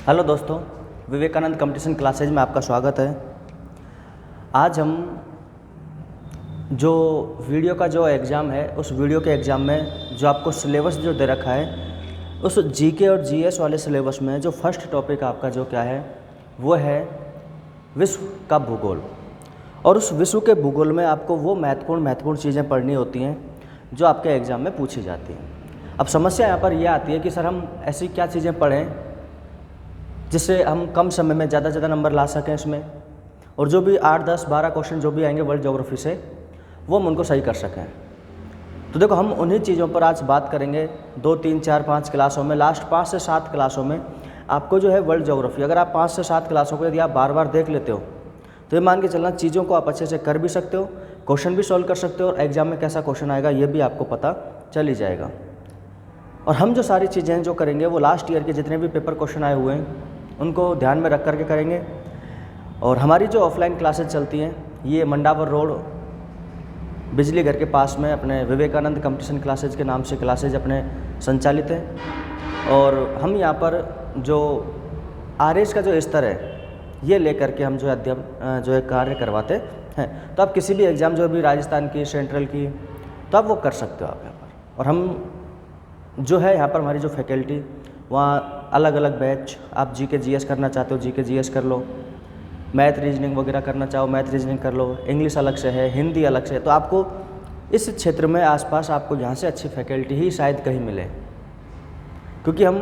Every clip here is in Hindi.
हेलो दोस्तों, विवेकानंद कंपटीशन क्लासेज में आपका स्वागत है। आज हम जो वीडियो का जो एग्ज़ाम है उस वीडियो के एग्ज़ाम में जो आपको सिलेबस जो दे रखा है उस जीके और जीएस वाले सिलेबस में जो फर्स्ट टॉपिक आपका जो क्या है वो है विश्व का भूगोल। और उस विश्व के भूगोल में आपको वो महत्वपूर्ण चीज़ें पढ़नी होती हैं जो आपके एग्ज़ाम में पूछी जाती हैं। अब समस्या यहाँ पर यह आती है कि सर हम ऐसी क्या चीज़ें पढ़ें जिससे हम कम समय में ज़्यादा से ज़्यादा नंबर ला सकें इसमें, और जो भी 8, 10, 12 क्वेश्चन जो भी आएंगे वर्ल्ड ज्योग्राफी से वो हम उनको सही कर सकें। तो देखो हम उन्हीं चीज़ों पर आज बात करेंगे 2, 3, 4, 5 क्लासों में। लास्ट 5 से 7 क्लासों में आपको जो है वर्ल्ड ज्योग्राफी, अगर आप 5 से 7 क्लासों को यदि आप बार बार देख लेते हो तो ये मान के चलना चीज़ों को आप अच्छे से कर भी सकते हो, क्वेश्चन भी सॉल्व कर सकते हो, और एग्ज़ाम में कैसा क्वेश्चन आएगा ये भी आपको पता चल ही जाएगा। और हम जो सारी चीज़ें जो करेंगे वो लास्ट ईयर के जितने भी पेपर क्वेश्चन आए हुए हैं उनको ध्यान में रख करके करेंगे। और हमारी जो ऑफलाइन क्लासेज चलती हैं ये मंडावर रोड बिजली घर के पास में अपने विवेकानंद कंपटीशन क्लासेज के नाम से क्लासेज अपने संचालित हैं। और हम यहाँ पर जो आरएस का जो स्तर है ये लेकर के हम जो है अध्ययन जो है कार्य करवाते हैं। तो आप किसी भी एग्ज़ाम जो भी राजस्थान की, सेंट्रल की, तो आप वो कर सकते हो आप यहाँ पर। और हम जो है यहाँ पर हमारी जो फैकल्टी वहाँ अलग अलग बैच, आप जीके जीएस करना चाहते हो जीके जीएस कर लो, मैथ रीजनिंग वगैरह करना चाहो मैथ रीजनिंग कर लो, इंग्लिश अलग से है, हिंदी अलग से है। तो आपको इस क्षेत्र में आसपास आपको यहाँ से अच्छी फैकल्टी ही शायद कहीं मिले, क्योंकि हम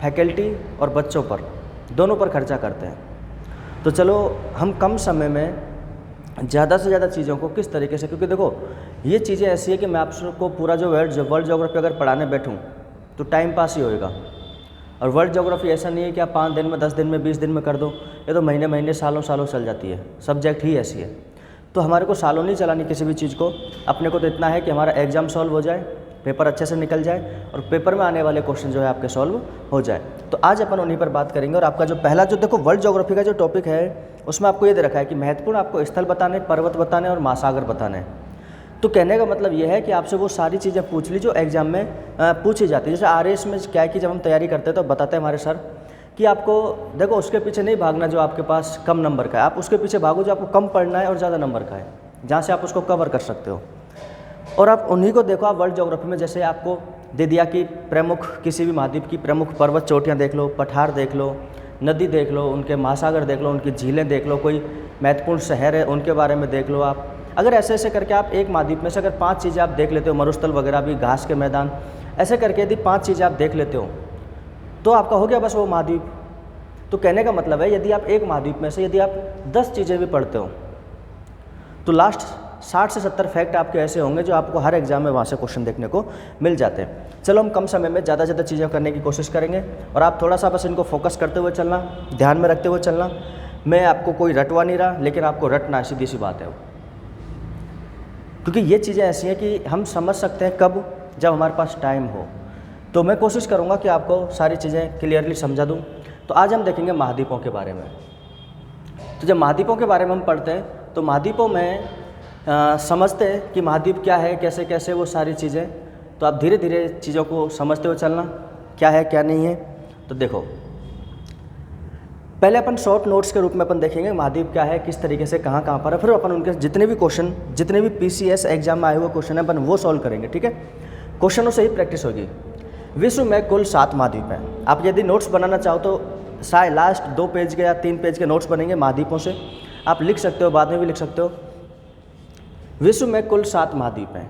फैकल्टी और बच्चों पर दोनों पर खर्चा करते हैं। तो चलो हम कम समय में ज़्यादा से ज़्यादा चीज़ों को किस तरीके से, क्योंकि देखो ये चीज़ें ऐसी है कि मैं आपको पूरा जो वर्ल्ड ज्योग्राफी अगर पढ़ाने बैठूँ तो टाइम पास ही होएगा। और वर्ल्ड ज्योग्राफी ऐसा नहीं है कि आप 5 दिन में, 10 दिन में, 20 दिन में कर दो, ये तो महीने महीने, सालों सालों चल जाती है। सब्जेक्ट ही ऐसी है। तो हमारे को सालों नहीं चलानी किसी भी चीज़ को। अपने को तो इतना है कि हमारा एग्ज़ाम सॉल्व हो जाए, पेपर अच्छे से निकल जाए और पेपर में आने वाले क्वेश्चन जो है आपके सॉल्व हो जाए। तो आज अपन उन्हीं पर बात करेंगे। और आपका जो पहला जो देखो वर्ल्ड ज्योग्राफी का जो टॉपिक है उसमें आपको ये दे रखा है कि महत्वपूर्ण आपको स्थल बताने, पर्वत बताने और महासागर बताने। तो कहने का मतलब ये है कि आपसे वो सारी चीज़ें पूछ ली जो एग्ज़ाम में पूछी जाती है। जैसे आरएस में क्या है कि जब हम तैयारी करते हैं तो बताते हैं हमारे सर कि आपको देखो उसके पीछे नहीं भागना जो आपके पास कम नंबर का है, आप उसके पीछे भागो जो आपको कम पढ़ना है और ज़्यादा नंबर का है, जहाँ से आप उसको कवर कर सकते हो। और आप उन्हीं को देखो। आप वर्ल्ड ज्योग्राफी में जैसे आपको दे दिया कि प्रमुख किसी भी महाद्वीप की प्रमुख पर्वत चोटियाँ देख लो, पठार देख लो, नदी देख लो, उनके महासागर देख लो, उनकी झीलें देख लो, कोई महत्वपूर्ण शहर है उनके बारे में देख लो। आप अगर ऐसे ऐसे करके आप एक महाद्वीप में से अगर 5 चीज़ें आप देख लेते हो, मरुस्थल वगैरह भी, घास के मैदान, ऐसे करके यदि 5 चीज़ें आप देख लेते हो तो आपका हो गया बस वो महाद्वीप। तो कहने का मतलब है यदि आप एक महाद्वीप में से यदि आप 10 चीज़ें भी पढ़ते हो तो लास्ट 60 से 70 फैक्ट आपके ऐसे होंगे जो आपको हर एग्जाम में वहाँ से क्वेश्चन देखने को मिल जाते हैं। चलो हम कम समय में ज़्यादा से ज़्यादा चीज़ें करने की कोशिश करेंगे और आप थोड़ा सा बस इनको फोकस करते हुए चलना, ध्यान में रखते हुए चलना। मैं आपको कोई रटवा नहीं रहा, लेकिन आपको रटना, सीधी सी बात है वो। क्योंकि ये चीज़ें ऐसी हैं कि हम समझ सकते हैं कब, जब हमारे पास टाइम हो। तो मैं कोशिश करूँगा कि आपको सारी चीज़ें क्लियरली समझा दूँ। तो आज हम देखेंगे महाद्वीपों के बारे में। तो जब महाद्वीपों के बारे में हम पढ़ते हैं तो महाद्वीपों में समझते हैं कि महाद्वीप क्या है, कैसे कैसे वो सारी चीज़ें। तो आप धीरे धीरे चीज़ों को समझते हुए चलना, क्या है क्या नहीं है। तो देखो पहले अपन शॉर्ट नोट्स के रूप में अपन देखेंगे महाद्वीप क्या है, किस तरीके से, कहाँ कहाँ पर है। फिर अपन उनके जितने भी क्वेश्चन, जितने भी पीसीएस एग्जाम में आए हुए क्वेश्चन है अपन वो सॉल्व करेंगे, ठीक है। क्वेश्चनों से ही प्रैक्टिस होगी। विश्व में कुल 7 महाद्वीप हैं। आप यदि नोट्स बनाना चाहो तो शायद लास्ट 2 पेज के या 3 पेज के नोट्स बनेंगे महाद्वीपों से, आप लिख सकते हो, बाद में भी लिख सकते हो। विश्व में कुल 7 महाद्वीप हैं।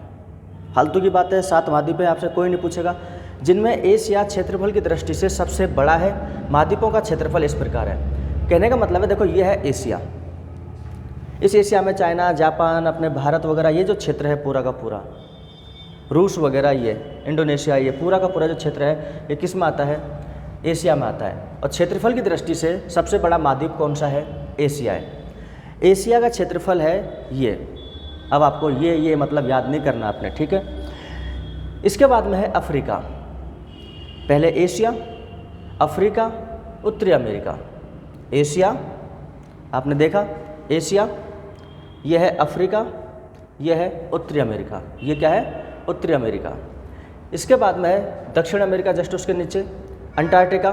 फालतू की बात है, 7 महाद्वीप हैं, आपसे कोई नहीं पूछेगा। जिनमें एशिया क्षेत्रफल की दृष्टि से सबसे बड़ा है। महाद्वीपों का क्षेत्रफल इस प्रकार है। कहने का मतलब है देखो ये है एशिया। इस एशिया में चाइना, जापान, अपने भारत वगैरह ये जो क्षेत्र है पूरा का पूरा, रूस वगैरह, ये इंडोनेशिया, ये पूरा का पूरा जो क्षेत्र है ये किस में आता है, एशिया में आता है। और क्षेत्रफल की दृष्टि से सबसे बड़ा महाद्वीप कौन सा है, एशिया है। एशिया का क्षेत्रफल है ये। अब आपको ये मतलब याद नहीं करना आपने, ठीक है। इसके बाद में है अफ्रीका। पहले एशिया, अफ्रीका, उत्तरी अमेरिका। एशिया आपने देखा, एशिया, यह है अफ्रीका, यह है उत्तरी अमेरिका। ये क्या है, उत्तरी अमेरिका। इसके बाद में है दक्षिण अमेरिका, जस्ट उसके नीचे अंटार्कटिका,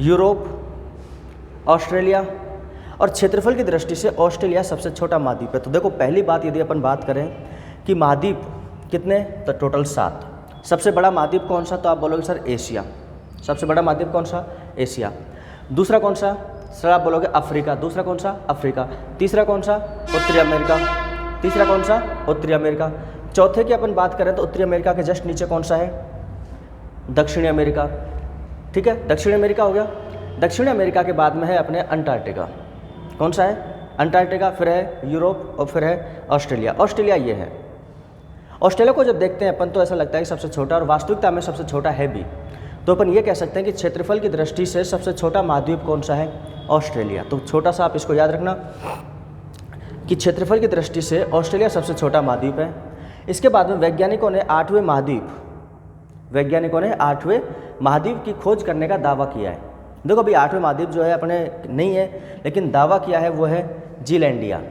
यूरोप, ऑस्ट्रेलिया, और क्षेत्रफल की दृष्टि से ऑस्ट्रेलिया सबसे छोटा महाद्वीप है। तो देखो पहली बात यदि अपन बात करें कि महाद्वीप कितने, तो टोटल 7। सबसे बड़ा महाद्वीप कौन सा, तो आप बोलोगे सर एशिया। सबसे बड़ा महाद्वीप कौन सा, एशिया। दूसरा कौन सा, सर आप बोलोगे अफ्रीका। दूसरा कौन सा, अफ्रीका। तीसरा कौन सा, उत्तरी अमेरिका। तीसरा कौन सा, उत्तरी अमेरिका। चौथे की अपन बात करें तो उत्तरी अमेरिका के जस्ट नीचे कौन सा है, दक्षिणी अमेरिका। ठीक है, दक्षिणी अमेरिका हो गया। दक्षिणी अमेरिका के बाद में है अपने अंटार्कटिका। कौन सा है, अंटार्कटिका, फिर है यूरोप और फिर है ऑस्ट्रेलिया। ऑस्ट्रेलिया ये है। ऑस्ट्रेलिया को जब देखते हैं अपन तो ऐसा लगता है कि सबसे छोटा, और वास्तविकता में सबसे छोटा है भी। तो अपन ये कह सकते हैं कि क्षेत्रफल की दृष्टि से सबसे छोटा महाद्वीप कौन सा है, ऑस्ट्रेलिया। तो छोटा सा आप इसको याद रखना कि क्षेत्रफल की दृष्टि से ऑस्ट्रेलिया सबसे छोटा महाद्वीप है। इसके बाद में वैज्ञानिकों ने 8वें महाद्वीप की खोज करने का दावा किया है। देखो अभी 8वें महाद्वीप जो है अपने नहीं है, लेकिन दावा किया है वो है जीलैंडिया।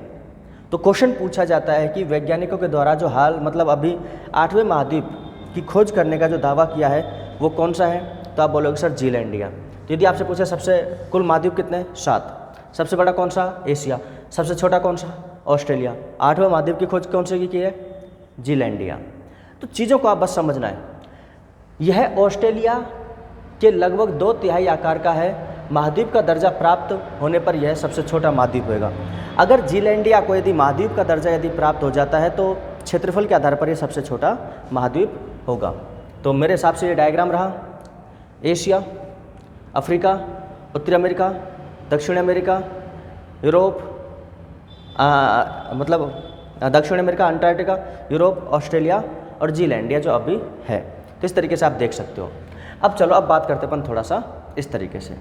तो क्वेश्चन पूछा जाता है कि वैज्ञानिकों के द्वारा जो हाल मतलब अभी 8वें महाद्वीप की खोज करने का जो दावा किया है वो कौन सा है, तो आप बोलोगे सर जीलैंडिया। तो यदि आपसे पूछे सबसे कुल महाद्वीप कितने, 7। सबसे बड़ा कौन सा, एशिया। सबसे छोटा कौन सा, ऑस्ट्रेलिया। 8वें महाद्वीप की खोज कौन से की है, जीलैंडिया। तो चीज़ों को आप बस समझना है। यह ऑस्ट्रेलिया के लगभग 2/3 आकार का है। महाद्वीप का दर्जा प्राप्त होने पर यह सबसे छोटा महाद्वीप होगा। अगर जीलैंडिया को यदि महाद्वीप का दर्जा यदि प्राप्त हो जाता है तो क्षेत्रफल के आधार पर यह सबसे छोटा महाद्वीप होगा। तो मेरे हिसाब से ये डायग्राम रहा, एशिया, अफ्रीका, उत्तरी अमेरिका, दक्षिण अमेरिका, यूरोप, मतलब दक्षिण अमेरिका, अंटार्कटिका, यूरोप, ऑस्ट्रेलिया और जीलैंडिया जो अभी है। तो इस तरीके से आप देख सकते हो। अब चलो अब बात करते अपन थोड़ा सा इस तरीके से।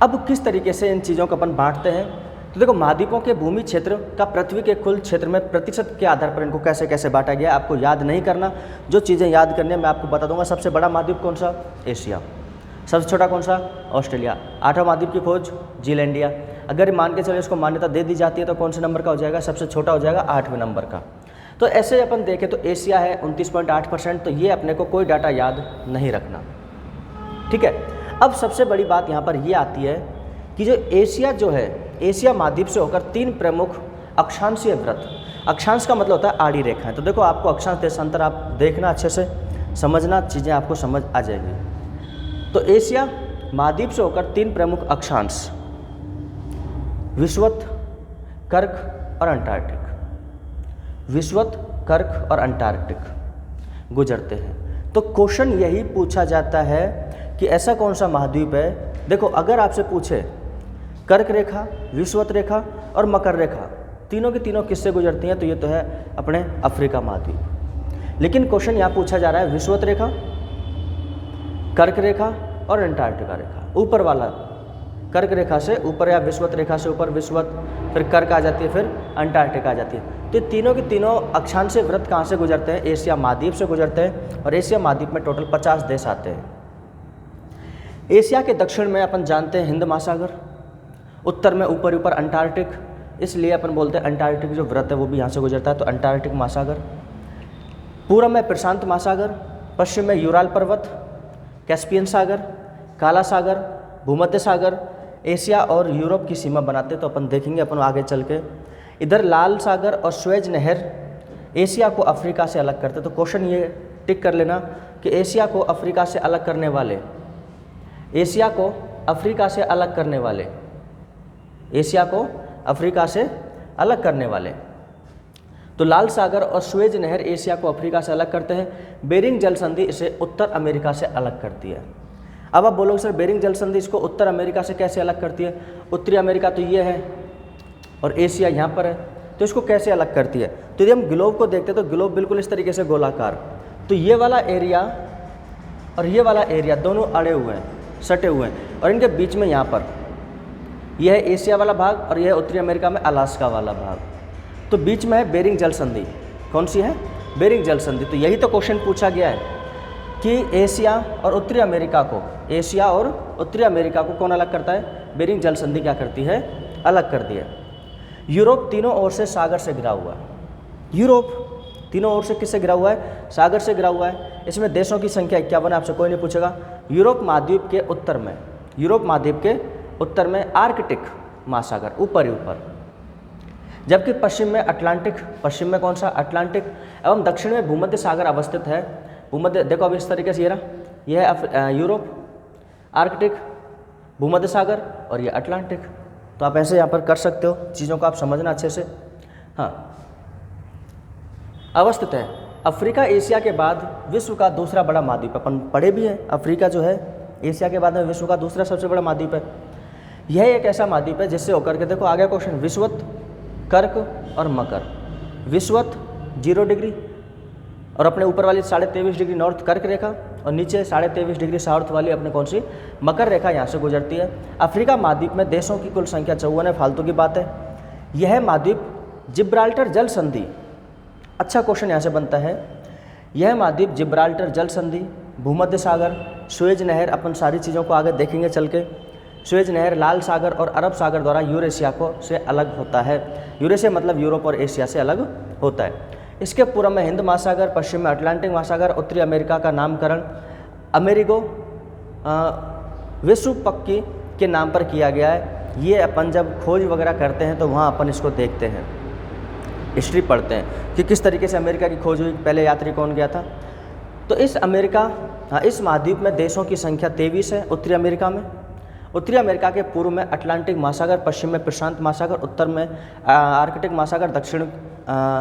अब किस तरीके से इन चीज़ों को अपन बांटते हैं, तो देखो महाद्वीपों के भूमि क्षेत्र का पृथ्वी के कुल क्षेत्र में प्रतिशत के आधार पर इनको कैसे कैसे बांटा गया है आपको याद नहीं करना। जो चीज़ें याद करनी है मैं आपको बता दूंगा। सबसे बड़ा महाद्वीप कौन सा, एशिया। सबसे छोटा कौन सा, ऑस्ट्रेलिया। 8वां महाद्वीप की खोज जीलैंडिया। अगर मान के चलो इसको मान्यता दे दी जाती है तो कौन से नंबर का हो जाएगा, सबसे छोटा हो जाएगा 8वें नंबर का। तो ऐसे अपन देखें तो एशिया है 29.8%। तो ये अपने को कोई डाटा याद नहीं रखना, ठीक है। अब सबसे बड़ी बात यहाँ पर ये आती है कि जो एशिया जो है, एशिया महाद्वीप से होकर 3 प्रमुख अक्षांशीय वृत्त, अक्षांश का मतलब होता है आड़ी रेखाएं। तो देखो आपको अक्षांश देशांतर आप देखना, अच्छे से समझना, चीज़ें आपको समझ आ जाएगी। तो एशिया महाद्वीप से होकर 3 प्रमुख अक्षांश विषुवत, कर्क और अंटार्कटिक, विषुवत, कर्क और अंटार्कटिक गुजरते हैं। तो क्वेश्चन यही पूछा जाता है कि ऐसा कौन सा महाद्वीप है। देखो अगर आपसे पूछे कर्क रेखा, विषुवत रेखा और मकर रेखा तीनों की तीनों किससे गुजरती हैं, तो ये तो है अपने अफ्रीका महाद्वीप। लेकिन क्वेश्चन यहाँ पूछा जा रहा है विषुवत रेखा, कर्क रेखा और अंटार्कटिका रेखा। ऊपर वाला कर्क रेखा से ऊपर या विषुवत रेखा से ऊपर विषुवत, फिर कर्क आ जाती है, फिर अंटार्कटिका आ जाती है। तो तीनों के तीनों अक्षांशीय वृत्त कहाँ से गुजरते हैं, एशिया महाद्वीप से गुजरते हैं। और एशिया महाद्वीप में टोटल 50 देश आते हैं। एशिया के दक्षिण में अपन जानते हैं हिंद महासागर, उत्तर में ऊपर ऊपर अंटार्कटिक, इसलिए अपन बोलते हैं अंटार्कटिक जो वृत्त है वो भी यहाँ से गुजरता है, तो अंटार्कटिक महासागर। पूर्व में प्रशांत महासागर, पश्चिम में यूराल पर्वत, कैस्पियन सागर, काला सागर, भूमध्य सागर एशिया और यूरोप की सीमा बनाते। तो अपन देखेंगे अपन आगे चल के। इधर लाल सागर और स्वेज नहर एशिया को अफ्रीका से अलग करते। तो क्वेश्चन ये टिक कर लेना कि एशिया को अफ्रीका से अलग करने वाले, एशिया को अफ्रीका से अलग करने वाले, एशिया को अफ्रीका से अलग करने वाले। तो लाल सागर और स्वेज नहर एशिया को अफ्रीका से अलग करते हैं। बेरिंग जल संधि इसे उत्तर अमेरिका से अलग करती है। अब आप बोलोगे सर बेरिंग जल संधि इसको उत्तर अमेरिका से कैसे अलग करती है, उत्तरी अमेरिका तो ये है और एशिया यहाँ पर है, तो इसको कैसे अलग करती है। तो यदि हम ग्लोब को देखते हैं तो ग्लोब बिल्कुल इस तरीके से गोलाकार, तो ये वाला एरिया और ये वाला एरिया दोनों अड़े हुए हैं, सटे हुए हैं, और इनके बीच में यहाँ पर यह है एशिया वाला भाग और यह है उत्तरी अमेरिका में अलास्का वाला भाग। तो बीच में है बेरिंग जल संधि। कौन सी है, बेरिंग जल संधि। तो यही तो क्वेश्चन पूछा गया है कि एशिया और उत्तरी अमेरिका को, एशिया और उत्तरी अमेरिका को कौन अलग करता है, बेरिंग जल संधि क्या करती है, अलग कर दिया। यूरोप तीनों ओर से सागर से घिरा हुआ है। यूरोप तीनों ओर से किससे घिरा हुआ है? सागर से घिरा हुआ है। इसमें देशों की संख्या 51 है, आपसे कोई नहीं पूछेगा। यूरोप महाद्वीप के उत्तर में, यूरोप महाद्वीप के उत्तर में आर्कटिक महासागर, ऊपर ही ऊपर, जबकि पश्चिम में अटलांटिक, पश्चिम में कौन सा? अटलांटिक, एवं दक्षिण में भूमध्य सागर अवस्थित है। भूमध्य, देखो अब इस तरीके से ये रहा, यह है यूरोप, आर्कटिक, भूमध्य सागर और ये अटलांटिक। तो आप ऐसे यहाँ पर कर सकते हो, चीज़ों को आप समझना अच्छे से। हाँ, अवस्थित है। अफ्रीका एशिया के बाद विश्व का दूसरा बड़ा महाद्वीप, अपन पढ़े भी हैं, अफ्रीका जो है एशिया के बाद में विश्व का दूसरा सबसे बड़ा महाद्वीप है। यह एक ऐसा महाद्वीप है जिससे होकर के, देखो आगे क्वेश्चन, विषुवत, कर्क और मकर। विषुवत 0 डिग्री और अपने ऊपर वाली 23.5 डिग्री नॉर्थ कर्क रेखा, और नीचे 23.5 डिग्री साउथ वाली अपने कौन सी? मकर रेखा यहाँ से गुजरती है। अफ्रीका महाद्वीप में देशों की कुल संख्या 54 है, फालतू की बात है। यह महाद्वीप जिब्राल्टर जल संधि, अच्छा क्वेश्चन यहाँ से बनता है। यह महाद्वीप जिब्राल्टर जल संधि, भूमध्य सागर, सुएज नहर, अपन सारी चीज़ों को आगे देखेंगे चल के। सुएज नहर, लाल सागर और अरब सागर द्वारा यूरेशिया को से अलग होता है। यूरेशिया मतलब यूरोप और एशिया से अलग होता है। इसके पूर्व में हिंद महासागर, पश्चिम में अटलांटिक महासागर, उत्तरी अमेरिका का नामकरण अमेरिगो वेसुपक्की के नाम पर किया गया है। ये अपन जब खोज वगैरह करते हैं तो वहाँ अपन इसको देखते हैं, हिस्ट्री पढ़ते हैं कि किस तरीके से अमेरिका की खोज हुई, पहले यात्री कौन गया था। तो इस इस महाद्वीप में देशों की संख्या 23 है। उत्तरी अमेरिका में, उत्तरी अमेरिका के पूर्व में अटलांटिक महासागर, पश्चिम में प्रशांत महासागर, उत्तर में आर्कटिक महासागर,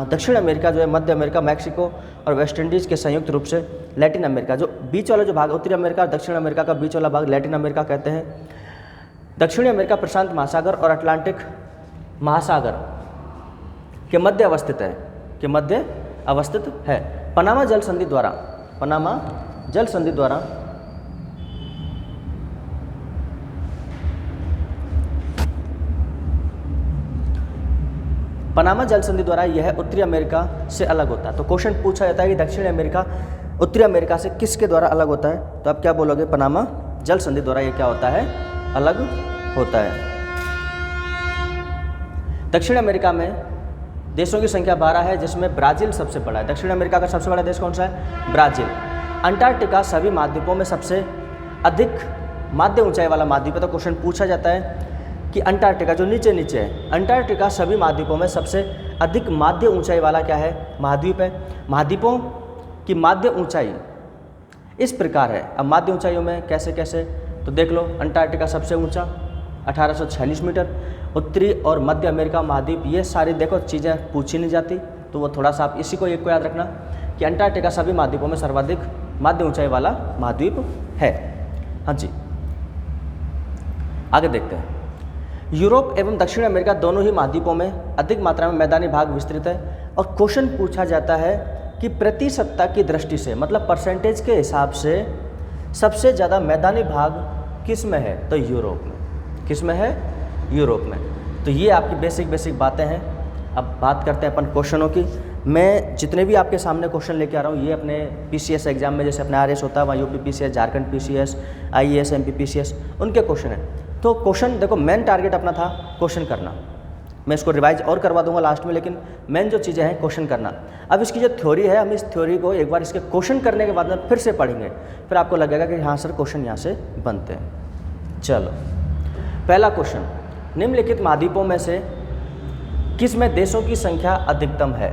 दक्षिण अमेरिका जो है मध्य अमेरिका, मैक्सिको और वेस्ट इंडीज़ के संयुक्त रूप से लैटिन अमेरिका। जो बीच वाला जो भाग, उत्तरी अमेरिका और दक्षिण अमेरिका का बीच वाला भाग लैटिन अमेरिका कहते हैं। दक्षिणी अमेरिका प्रशांत महासागर और अटलांटिक महासागर के मध्य अवस्थित है, के मध्य अवस्थित है। पनामा जल संधि द्वारा, पनामा जल संधि द्वारा पनामा जल संधि द्वारा यह उत्तरी अमेरिका से अलग होता है। तो क्वेश्चन पूछा जाता है कि दक्षिण अमेरिका उत्तरी अमेरिका से किसके द्वारा अलग होता है? तो आप क्या बोलोगे? पनामा जल संधि द्वारा ये क्या होता है? अलग होता है। दक्षिण अमेरिका में देशों की संख्या 12 है, जिसमें ब्राज़ील सबसे बड़ा है। दक्षिण अमेरिका का सबसे बड़ा देश कौन सा है? ब्राज़ील। अंटार्कटिका सभी महाद्वीपों में सबसे अधिक माध्य ऊंचाई वाला महाद्वीप है। तो क्वेश्चन पूछा जाता है कि अंटार्कटिका जो नीचे नीचे है, अंटार्कटिका सभी महाद्वीपों में सबसे अधिक माध्य ऊंचाई वाला क्या है? महाद्वीप है। महाद्वीपों की माध्य ऊंचाई इस प्रकार है। अब माध्य ऊंचाइयों में कैसे कैसे, तो देख लो। अंटार्कटिका सबसे ऊंचा 1846 मीटर, उत्तरी और मध्य अमेरिका महाद्वीप, ये सारी देखो चीज़ें पूछी नहीं जाती, तो वो थोड़ा सा आप इसी को एक को याद रखना कि अंटार्कटिका सभी महाद्वीपों में सर्वाधिक माध्य ऊंचाई वाला महाद्वीप है। हाँ जी, आगे देखते हैं। यूरोप एवं दक्षिण अमेरिका दोनों ही महाद्वीपों में अधिक मात्रा में मैदानी भाग विस्तृत है। और क्वेश्चन पूछा जाता है कि प्रतिशतता की दृष्टि से, मतलब परसेंटेज के हिसाब से सबसे ज़्यादा मैदानी भाग किस में है? तो यूरोप में। किस में है? यूरोप में। तो ये आपकी बेसिक बातें हैं। अब बात करते हैं अपन क्वेश्चनों की। मैं जितने भी आपके सामने क्वेश्चन लेके आ रहा हूँ, ये अपने पीसीएस एग्जाम में, जैसे अपने आरएस होता है वहाँ UP PCS, Jharkhand PCS, IAS, MP PCS, उनके क्वेश्चन हैं। तो क्वेश्चन देखो, मेन टारगेट अपना था क्वेश्चन करना। मैं इसको रिवाइज और करवा दूंगा लास्ट में, लेकिन मेन जो चीज़ें हैं क्वेश्चन करना। अब इसकी जो थ्योरी है, हम इस थ्योरी को एक बार इसके क्वेश्चन करने के बाद में फिर से पढ़ेंगे, फिर आपको लगेगा कि हाँ सर क्वेश्चन यहाँ से बनते हैं। चलो, पहला क्वेश्चन, निम्नलिखित महाद्वीपों में से किस में देशों की संख्या अधिकतम है?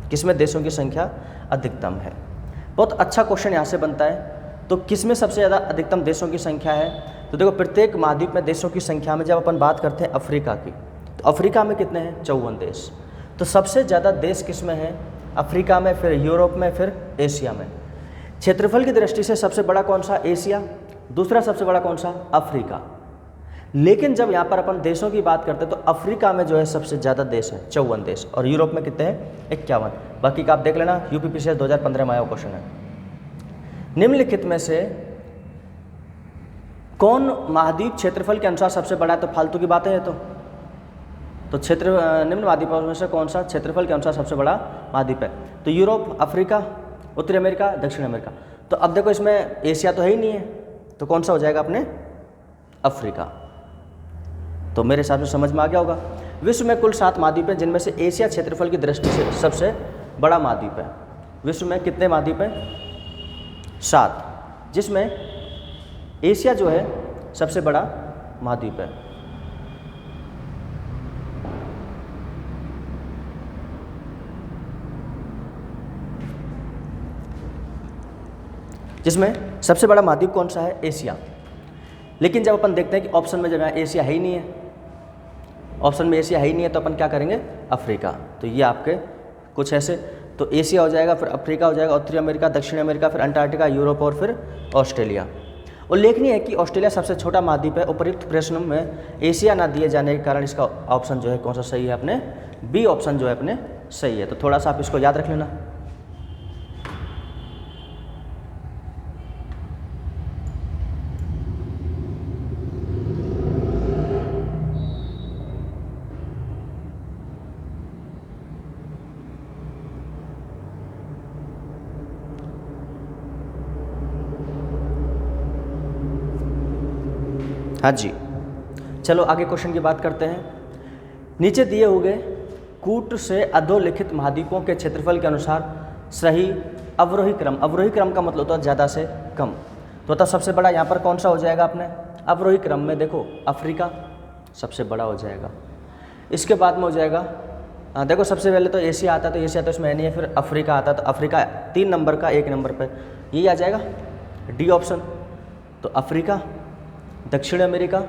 किस में देशों की संख्या अधिकतम है? बहुत अच्छा क्वेश्चन यहाँ से बनता है। तो किस में सबसे ज़्यादा अधिकतम देशों की संख्या है? तो देखो, प्रत्येक महाद्वीप में देशों की संख्या में जब अपन बात करते हैं अफ्रीका की, तो अफ्रीका में कितने हैं? 54 देश। तो सबसे ज़्यादा देश किस में है? अफ्रीका में, फिर यूरोप में, फिर एशिया में। क्षेत्रफल की दृष्टि से सबसे बड़ा कौन सा? एशिया। दूसरा सबसे बड़ा कौन सा? अफ्रीका। लेकिन जब यहाँ पर अपन देशों की बात करते हैं तो अफ्रीका में जो है सबसे ज़्यादा देश है 54 देश, और यूरोप में कितने हैं? 51। बाकी का आप देख लेना, यूपी पीसीएस 2015 में आया क्वेश्चन है। निम्नलिखित में से कौन महाद्वीप क्षेत्रफल के अनुसार सबसे बड़ा है? तो फालतू की बात है ये तो क्षेत्र निम्न महाद्वीपों में से कौन सा क्षेत्रफल के अनुसार सबसे बड़ा महाद्वीप है? तो यूरोप, अफ्रीका, उत्तरी अमेरिका, दक्षिण अमेरिका। तो अब देखो, इसमें एशिया तो है ही नहीं है, तो कौन सा हो जाएगा अपने? अफ्रीका। तो मेरे हिसाब से समझ में आ गया होगा। विश्व में कुल 7 महाद्वीप हैं, जिनमें से एशिया क्षेत्रफल की दृष्टि से सबसे बड़ा महाद्वीप है। विश्व में कितने महाद्वीप हैं? 7, जिसमें एशिया जो है सबसे बड़ा महाद्वीप है। जिसमें सबसे बड़ा महाद्वीप कौन सा है? एशिया। लेकिन जब अपन देखते हैं कि ऑप्शन में जब यहाँ एशिया है ही नहीं है, ऑप्शन में एशिया है ही नहीं है, तो अपन क्या करेंगे? अफ्रीका। तो ये आपके कुछ ऐसे, तो एशिया हो जाएगा, फिर अफ्रीका हो जाएगा, उत्तरी अमेरिका, दक्षिणी अमेरिका, फिर अंटार्कटिका, यूरोप और फिर ऑस्ट्रेलिया। उल्लेखनीय है कि ऑस्ट्रेलिया सबसे छोटा महाद्वीप है। उपर्युक्त प्रश्नों में एशिया ना दिए जाने के कारण इसका ऑप्शन जो है कौन सा सही है? अपने बी ऑप्शन जो है अपने सही है। तो थोड़ा सा आप इसको याद रख लेना। हाँ जी, चलो आगे क्वेश्चन की बात करते हैं। नीचे दिए हुए कूट से अधोलिखित महाद्वीपों के क्षेत्रफल के अनुसार सही अवरोही क्रम का मतलब होता है ज़्यादा से कम। तो सबसे बड़ा यहाँ पर कौन सा हो जाएगा? अपने अवरोही क्रम में देखो अफ्रीका सबसे बड़ा हो जाएगा। इसके बाद में हो जाएगा देखो सबसे पहले तो एशिया आता है, तो एशिया तो इसमें नहीं है। फिर अफ्रीका आता है, तो अफ्रीका 3 नंबर का 1 नंबर पर यही आ जाएगा, डी ऑप्शन। तो अफ्रीका, दक्षिण अमेरिका,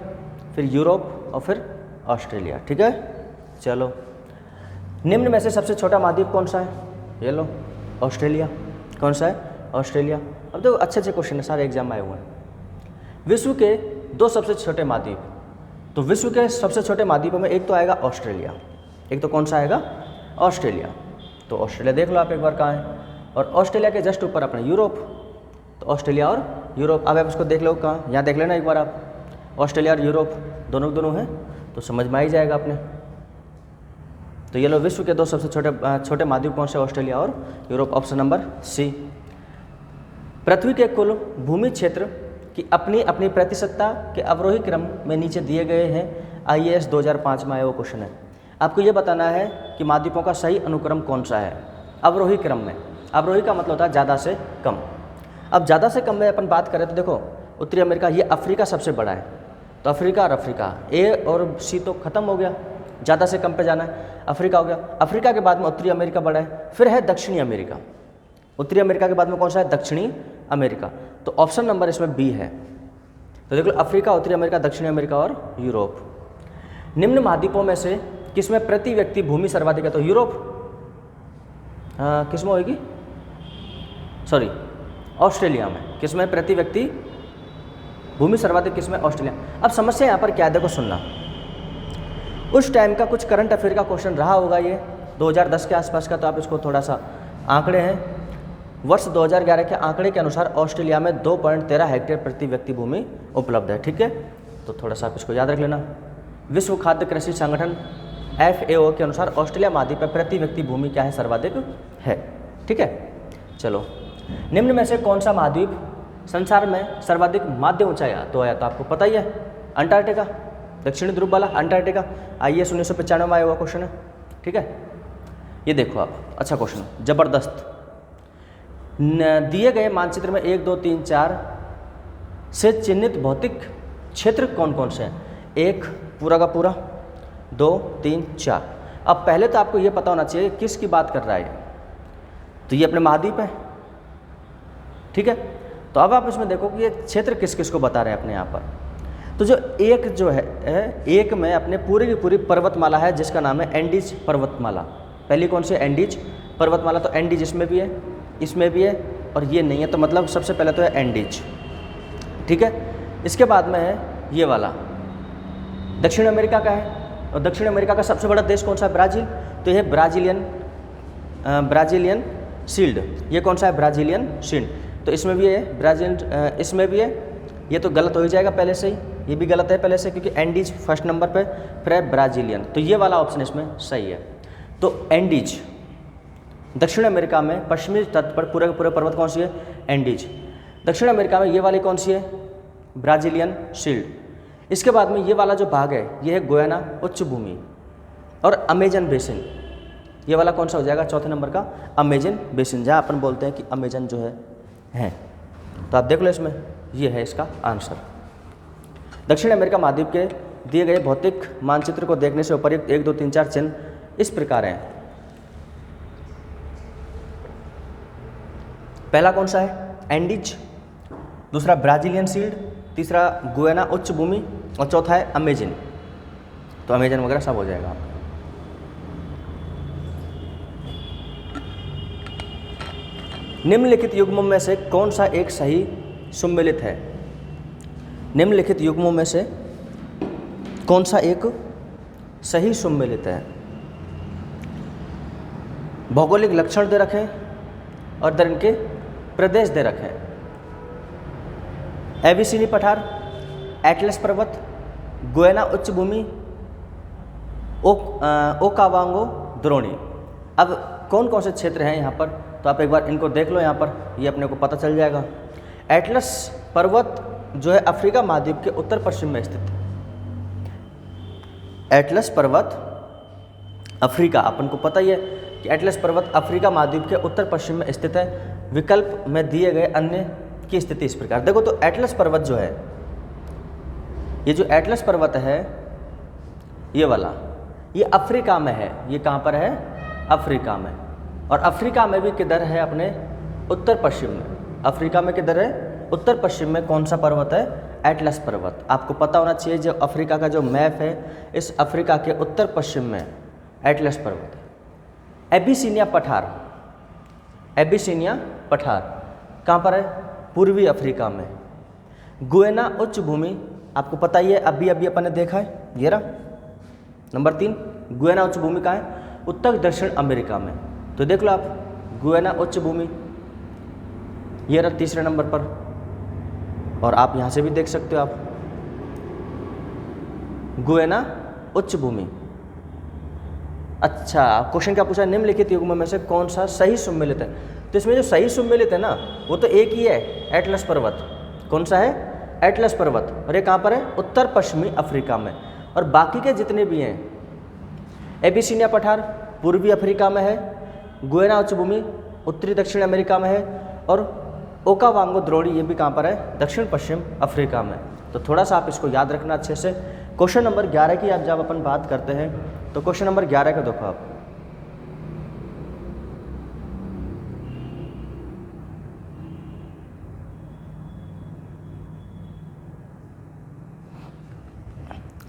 फिर यूरोप और फिर ऑस्ट्रेलिया। ठीक है, चलो निम्न में से सबसे छोटा महाद्वीप कौन सा है? ये लो, ऑस्ट्रेलिया। कौन सा है? ऑस्ट्रेलिया। अब देखो अच्छे अच्छे क्वेश्चन है, सारे एग्जाम आए हुए हैं। विश्व के 2 सबसे छोटे महाद्वीप, तो विश्व के सबसे छोटे महाद्वीपों में एक तो आएगा ऑस्ट्रेलिया, एक तो कौन सा आएगा? ऑस्ट्रेलिया। तो ऑस्ट्रेलिया देख लो आप एक बार कहाँ है, और ऑस्ट्रेलिया के जस्ट ऊपर अपने यूरोप। तो ऑस्ट्रेलिया और यूरोप, अब आप इसको देख लो कहाँ, यहाँ देख लेना एक बार आप, ऑस्ट्रेलिया और यूरोप दोनों हैं, तो समझ में आ ही जाएगा अपने। तो ये लो विश्व के 2 सबसे छोटे महाद्वीप कौन से? ऑस्ट्रेलिया और यूरोप, ऑप्शन नंबर सी। पृथ्वी के कुल भूमि क्षेत्र की अपनी अपनी प्रतिशतता के अवरोही क्रम में नीचे दिए गए हैं। IAS 2005 में आया वो क्वेश्चन है। आपको ये बताना है कि महाद्वीपों का सही अनुक्रम कौन सा है अवरोही क्रम में। अवरोही का मतलब होता है ज़्यादा से कम। अब ज़्यादा से कम में अपन बात करें तो देखो उत्तरी अमेरिका, ये अफ्रीका सबसे बड़ा है, तो अफ्रीका और अफ्रीका, ए और सी तो खत्म हो गया, ज़्यादा से कम पे जाना है, अफ्रीका हो गया। अफ्रीका के बाद में उत्तरी अमेरिका बड़ा है, फिर है दक्षिणी अमेरिका। उत्तरी अमेरिका के बाद में कौन सा है? दक्षिणी अमेरिका। तो ऑप्शन नंबर इसमें बी है। तो देख लो अफ्रीका, उत्तरी अमेरिका, दक्षिणी अमेरिका और यूरोप। निम्न महाद्वीपों में से किसमें प्रति व्यक्ति भूमि सर्वाधिक है? तो यूरोप, किसमें होगी? सॉरी, ऑस्ट्रेलिया में। किसमें प्रति व्यक्ति भूमि सर्वाधिक? किसमें? ऑस्ट्रेलिया। अब समस्या यहाँ पर क्या है देखो, सुनना। उस टाइम का कुछ करंट अफेयर का क्वेश्चन रहा होगा ये 2010 के आसपास का, तो आप इसको थोड़ा सा आंकड़े हैं। वर्ष 2011 के आंकड़े के अनुसार ऑस्ट्रेलिया में 2.13 हेक्टेयर प्रति व्यक्ति भूमि उपलब्ध है। ठीक है, तो थोड़ा सा आप इसको याद रख लेना। विश्व खाद्य कृषि संगठन FAO के अनुसार ऑस्ट्रेलिया महाद्वीप में प्रति व्यक्ति भूमि क्या है? सर्वाधिक है। ठीक है, चलो निम्न में से कौन सा महाद्वीप संसार में सर्वाधिक माध्य ऊंचाई तो आया? तो आपको पता ही है, अंटार्कटिका, दक्षिणी ध्रुव वाला अंटार्कटिका। IAS 1995 में आया हुआ क्वेश्चन है। ठीक है, ये देखो आप, अच्छा क्वेश्चन, जबरदस्त। दिए गए मानचित्र में 1, 2, 3, 4 से चिन्हित भौतिक क्षेत्र कौन कौन से हैं? 1 पूरा का पूरा, 2, 3, 4। अब पहले तो आपको ये पता होना चाहिए किसकी बात कर रहा है। तो ये अपने महाद्वीप है। ठीक है, तो अब आप इसमें देखो कि ये क्षेत्र किस किस को बता रहे हैं अपने यहाँ पर। तो जो है एक में अपने पूरी की पूरी पर्वतमाला है जिसका नाम है एंडीज पर्वतमाला। पहली कौन सी है? एंडीज पर्वतमाला। तो एंडीज इसमें भी है, इसमें भी है, और ये नहीं है, तो मतलब सबसे पहले तो है एंडीज। ठीक है, इसके बाद में है ये वाला दक्षिण अमेरिका का है, और दक्षिण अमेरिका का सबसे बड़ा देश कौन सा है? ब्राज़ील। तो ये ब्राज़ीलियन शील्ड, ये कौन सा है? Brazilian shield. तो इसमें भी है ब्राज़ील, इसमें भी है। ये तो गलत हो ही जाएगा पहले से ही, ये भी गलत है पहले से, क्योंकि एंडीज फर्स्ट नंबर पे, फिर है ब्राज़ीलियन। तो ये वाला ऑप्शन इसमें सही है। तो एंडीज दक्षिण अमेरिका में पश्चिमी तट पर पूरे पूरे पर्वत कौन सी है? एंडीज। दक्षिण अमेरिका में ये वाली कौन सी है? Brazilian shield. इसके बाद में ये वाला जो भाग है ये है गोयाना उच्च भूमि और अमेजन बेसिन। ये वाला कौन सा हो जाएगा? चौथे नंबर का अमेजन बेसिन, जहाँ अपन बोलते हैं कि अमेजन जो है। तो आप देख लो इसमें, ये है इसका आंसर। दक्षिण अमेरिका महाद्वीप के दिए गए भौतिक मानचित्र को देखने से उपर्युक्त 1, 2, 3, 4 चिन्ह इस प्रकार हैं। पहला कौन सा है? एंडीज, दूसरा ब्राजीलियन शील्ड, तीसरा गुयाना उच्च भूमि और चौथा है अमेजन। तो अमेजन वगैरह सब हो जाएगा आपका। निम्नलिखित युग्मों में से कौन सा एक सही सुमेलित है? निम्नलिखित युग्मों में से कौन सा एक सही सुमेलित है? भौगोलिक लक्षण दे रखे और दर इनके प्रदेश दे रखे। एबिसिनी पठार, एटलस पर्वत, गुयाना उच्च भूमि, ओकावांगो द्रोणी। अब कौन कौन से क्षेत्र हैं यहाँ पर, तो आप एक बार इनको देख लो। यहाँ पर ये अपने को पता चल जाएगा। एटलस पर्वत जो है अफ्रीका महाद्वीप के उत्तर पश्चिम में स्थित है। एटलस पर्वत अफ्रीका, अपन को पता ही है कि एटलस पर्वत अफ्रीका महाद्वीप के उत्तर पश्चिम में स्थित है। विकल्प में दिए गए अन्य की स्थिति इस प्रकार। देखो तो एटलस पर्वत जो है, ये जो एटलस पर्वत है ये वाला, ये अफ्रीका में है। ये कहाँ पर है? अफ्रीका में। और अफ्रीका में भी किधर है? अपने उत्तर पश्चिम में। अफ्रीका में किधर है? उत्तर पश्चिम में। कौन सा पर्वत है? एटलस पर्वत। आपको पता होना चाहिए, जो अफ्रीका का जो मैप है, इस अफ्रीका के उत्तर पश्चिम में एटलस पर्वत है। एबिसिनिया पठार, एबिसिनिया पठार कहाँ पर है? पूर्वी अफ्रीका में। गुयाना उच्च भूमि, आपको पता ही है, अभी अपन ने देखा है, ये रहा नंबर 3। गुयाना उच्च भूमि कहाँ है? उत्तर दक्षिण अमेरिका में। तो देख लो आप, गुयाना उच्च भूमि ये रहा तीसरे नंबर पर। और आप यहाँ से भी देख सकते हो आप, गुयाना उच्च भूमि। अच्छा, क्वेश्चन क्या पूछा? निम्नलिखित युग्मों में से कौन सा सही सुमेलित है? तो इसमें जो सही सुमेलित है ना, वो तो एक ही है, एटलस पर्वत। कौन सा है? एटलस पर्वत। और ये कहाँ पर है? उत्तर पश्चिमी अफ्रीका में। और बाकी के जितने भी हैं, एबिसिनिया पठार पूर्वी अफ्रीका में है, गुयाना उच्च भूमि उत्तरी दक्षिण अमेरिका में है, और ओकावांगो द्रोणी ये भी कहाँ पर है? दक्षिण पश्चिम अफ्रीका में। तो थोड़ा सा आप इसको याद रखना अच्छे से। क्वेश्चन नंबर 11 की आप जब अपन बात करते हैं, तो क्वेश्चन नंबर 11 का देखो आप।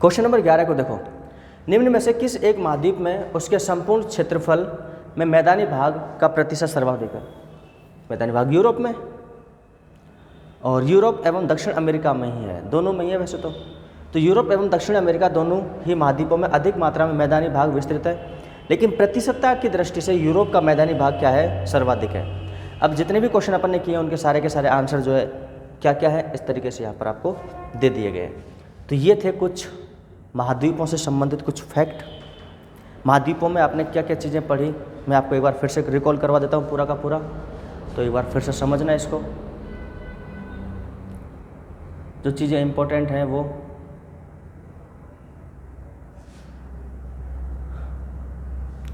क्वेश्चन नंबर 11 को देखो। निम्न में से किस एक महाद्वीप में उसके संपूर्ण क्षेत्रफल में मैदानी भाग का प्रतिशत सर्वाधिक है? मैदानी भाग यूरोप में, और यूरोप एवं दक्षिण अमेरिका में ही है, दोनों में ही है वैसे तो यूरोप एवं दक्षिण अमेरिका दोनों ही महाद्वीपों में अधिक मात्रा में मैदानी भाग विस्तृत है। लेकिन प्रतिशतता की दृष्टि से यूरोप का मैदानी भाग क्या है? सर्वाधिक है। अब जितने भी क्वेश्चन अपन ने किए उनके सारे के सारे आंसर जो है क्या क्या है, इस तरीके से यहाँ पर आपको दे दिए गए। तो ये थे कुछ महाद्वीपों से संबंधित कुछ फैक्ट। महाद्वीपों में आपने क्या क्या चीज़ें पढ़ी, मैं आपको एक बार फिर से रिकॉल करवा देता हूँ पूरा का पूरा। तो एक बार फिर से समझना इसको, जो चीज़ें इंपॉर्टेंट हैं वो।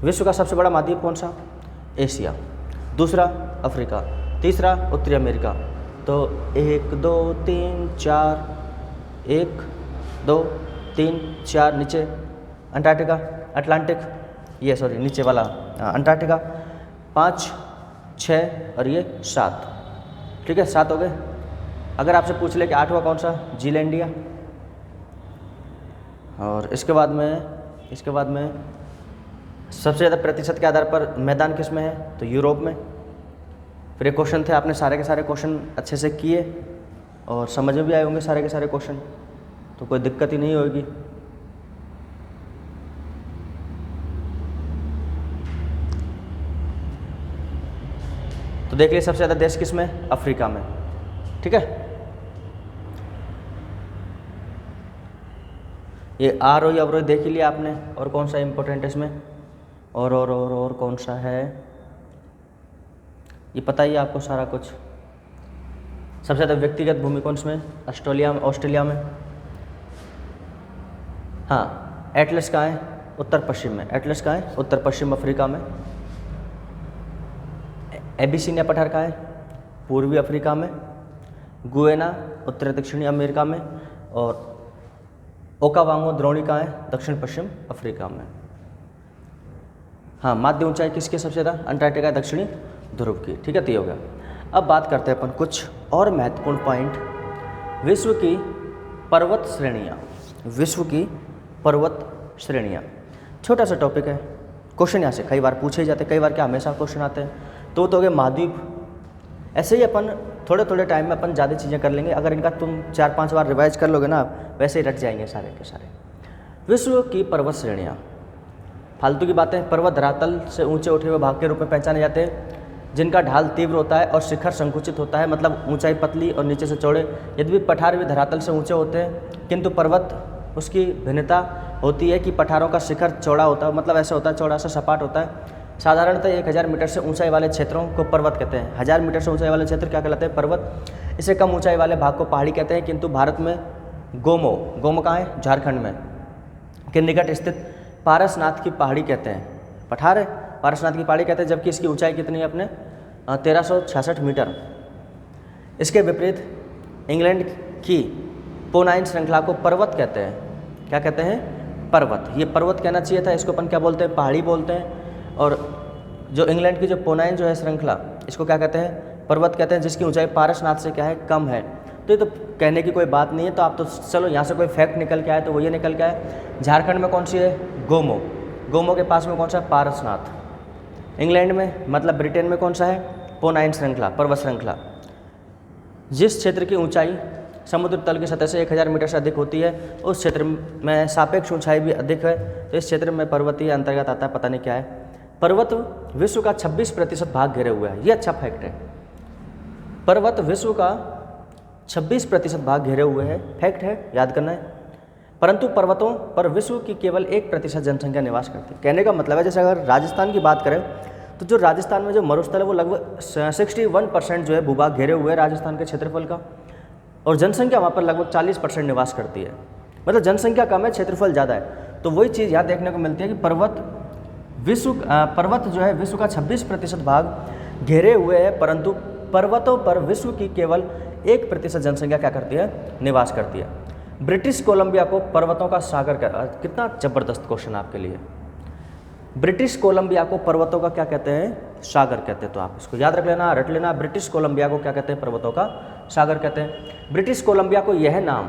विश्व का सबसे बड़ा महाद्वीप कौन सा? एशिया। दूसरा अफ्रीका। तीसरा उत्तरी अमेरिका। तो 1 2 3 4, 1 2 3 4, नीचे अंटार्कटिका, अटलांटिक, ये सॉरी नीचे वाला अंटार्कटिका, 5 6 और ये 7। ठीक है, 7 हो गए। अगर आपसे पूछ ले कि 8वां कौन सा? जीलैंडिया। और इसके बाद में सबसे ज़्यादा प्रतिशत के आधार पर मैदान किस में है? तो यूरोप में। फिर ये क्वेश्चन थे, आपने सारे के सारे क्वेश्चन अच्छे से किए और समझ में भी आए होंगे सारे के सारे क्वेश्चन, तो कोई दिक्कत ही नहीं होगी। तो देख लिए सबसे ज़्यादा देश किस में? अफ्रीका में। ठीक है, ये आरोही अवरोही देख ही लिया आपने। और कौन सा इम्पोर्टेंट है इसमें? और कौन सा है ये पता ही है आपको सारा कुछ। सबसे ज़्यादा व्यक्तिगत भूमि कौन इसमें? ऑस्ट्रेलिया में। हाँ, एटलस कहाँ है? उत्तर पश्चिम में। एटलस कहाँ है? उत्तर पश्चिम अफ्रीका में। एबिसिनिया पठार कहाँ है? पूर्वी अफ्रीका में। गुएना उत्तर दक्षिणी अमेरिका में। और ओकावांगो द्रोणी कहाँ है? दक्षिण पश्चिम अफ्रीका में। हाँ, माध्य ऊंचाई किसकी सबसे ज़्यादा? अंटार्कटिका दक्षिणी ध्रुव की। ठीक है, तो ये हो गया। अब बात करते हैं अपन कुछ और महत्वपूर्ण पॉइंट। विश्व की पर्वत श्रेणियाँ। विश्व की पर्वत श्रेणियाँ छोटा सा टॉपिक है, क्वेश्चन यहाँ से कई बार पूछे जाते हैं, कई बार क्या हमेशा क्वेश्चन आते हैं। तो हो गए महाद्वीप। ऐसे ही अपन थोड़े थोड़े टाइम में अपन ज़्यादा चीज़ें कर लेंगे। अगर इनका तुम 4-5 बार रिवाइज कर लोगे ना, वैसे ही रट जाएंगे सारे के सारे। विश्व की पर्वत श्रेणियाँ, फालतू की बातें। पर्वत धरातल से ऊंचे उठे हुए भाग के रूप में पहचाने जाते हैं, जिनका ढाल तीव्र होता है और शिखर संकुचित होता है, मतलब ऊंचाई पतली और नीचे से चौड़े। यद्यपि पठार भी धरातल से ऊंचे होते हैं, किंतु पर्वत उसकी भिन्नता होती है कि पठारों का शिखर चौड़ा होता है, मतलब ऐसा होता है, चौड़ा सा सपाट होता है। साधारणतः 1000 मीटर से ऊंचाई वाले क्षेत्रों को पर्वत कहते हैं। 1000 मीटर से ऊंचाई वाले क्षेत्र क्या कहलाते हैं? पर्वत। इससे कम ऊंचाई वाले भाग को पहाड़ी कहते हैं। किंतु भारत में गोमो कहाँ है? झारखंड में के निकट स्थित पारसनाथ की पहाड़ी कहते हैं। पठार है, पारसनाथ की पहाड़ी कहते हैं, जबकि इसकी ऊंचाई कितनी है अपने? 1366 मीटर। इसके विपरीत इंग्लैंड की पोनाइन श्रृंखला को पर्वत कहते हैं। क्या कहते हैं? पर्वत। ये पर्वत कहना चाहिए था, इसको अपन क्या बोलते हैं? पहाड़ी बोलते हैं। और जो इंग्लैंड की जो पोनाइन जो है श्रृंखला, इसको क्या कहते हैं? पर्वत कहते हैं, जिसकी ऊंचाई पारसनाथ से क्या है? कम है। तो ये तो कहने की कोई बात नहीं है। तो आप तो चलो यहाँ से कोई फैक्ट निकल के आए तो वो ये निकल के आए, झारखंड में कौन सी है? गोमो। गोमो के पास में कौन सा है? पारसनाथ। इंग्लैंड में मतलब ब्रिटेन में कौन सा है? पोनाइन श्रृंखला, पर्वत श्रृंखला। जिस क्षेत्र की ऊंचाई समुद्र तल की सतह से 1000 मीटर से अधिक होती है, उस क्षेत्र में सापेक्ष ऊंचाई भी अधिक है। तो इस क्षेत्र में पर्वतीय अंतर्गत आता है, पता नहीं क्या है। पर्वत विश्व का 26% भाग घेरे हुए है। ये अच्छा फैक्ट है। पर्वत विश्व का 26% भाग घेरे हुए हैं, फैक्ट है, याद करना है। परंतु पर्वतों पर विश्व की केवल 1% जनसंख्या निवास करती है। कहने का मतलब है, जैसे अगर राजस्थान की बात करें तो जो राजस्थान में जो मरुस्थल है वो लगभग 61% जो है भूभाग घेरे हुए है राजस्थान के क्षेत्रफल का, और जनसंख्या वहाँ पर लगभग 40% निवास करती है। मतलब जनसंख्या कम है, क्षेत्रफल ज़्यादा है। तो वही चीज़ यहाँ देखने को मिलती है कि पर्वत जो है विश्व का 26% भाग घेरे हुए है, परंतु पर्वतों पर विश्व की केवल 1% जनसंख्या क्या करती है? निवास करती है। ब्रिटिश कोलंबिया को पर्वतों का सागर कितना ज़बरदस्त क्वेश्चन आपके लिए। ब्रिटिश कोलंबिया को पर्वतों का क्या कहते हैं? सागर कहते हैं। तो आप इसको याद रख लेना, रट लेना। ब्रिटिश कोलंबिया को क्या कहते हैं? पर्वतों का सागर कहते हैं। ब्रिटिश कोलंबिया को यह नाम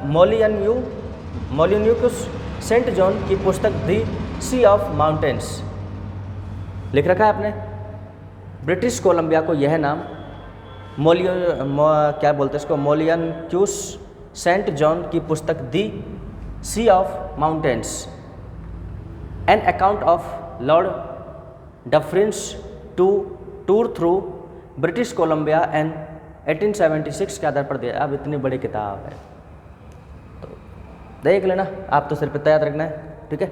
मोलियन्यूक्स सेंट जॉन की पुस्तक द सी ऑफ माउंटेन्स लिख रखा है आपने। ब्रिटिश कोलंबिया को यह नाम मोलियन्यूक्स सेंट जॉन की पुस्तक the sea of mountains an account of Lord Dufferin's tour through British Columbia and 1876 के आधार पर दिया। अब इतनी बड़ी किताब है तो देख लेना, आप तो सिर्फ इतना याद रखना है, ठीक है।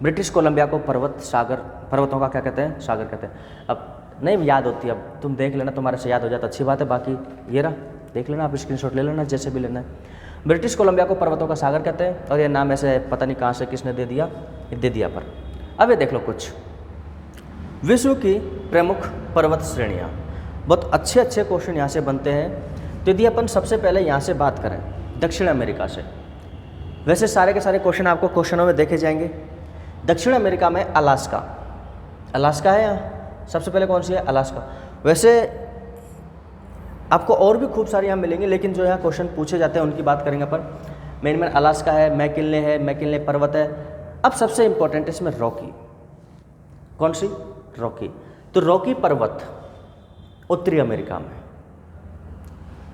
ब्रिटिश कोलंबिया को पर्वतों का क्या कहते हैं? सागर कहते हैं। अब नहीं याद होती, अब तुम देख लेना, तुम्हारे से याद हो जाता अच्छी बात है। बाकी ये रहा, देख लेना, आप स्क्रीनशॉट ले लेना, जैसे भी लेना है। ब्रिटिश कोलंबिया को पर्वतों का सागर कहते हैं, और ये नाम ऐसे पता नहीं कहाँ से किसने दे दिया, दे दिया पर। अब ये देख लो कुछ विश्व की प्रमुख पर्वत श्रेणियाँ। बहुत अच्छे अच्छे क्वेश्चन यहाँ से बनते हैं। तो यदि अपन सबसे पहले यहाँ से बात करें दक्षिण अमेरिका से, वैसे सारे के सारे क्वेश्चन आपको क्वेश्चनों में देखे जाएंगे। दक्षिण अमेरिका में अलास्का है यहाँ। सबसे पहले कौन सी है? अलास्का। वैसे आपको और भी खूब सारे यहाँ मिलेंगे, लेकिन जो यहाँ क्वेश्चन पूछे जाते हैं उनकी बात करेंगे अपन। मेन अलास्का है, मैकिनले पर्वत है। अब सबसे इंपॉर्टेंट इसमें रॉकी। कौन सी? रॉकी। तो रॉकी पर्वत उत्तरी अमेरिका में।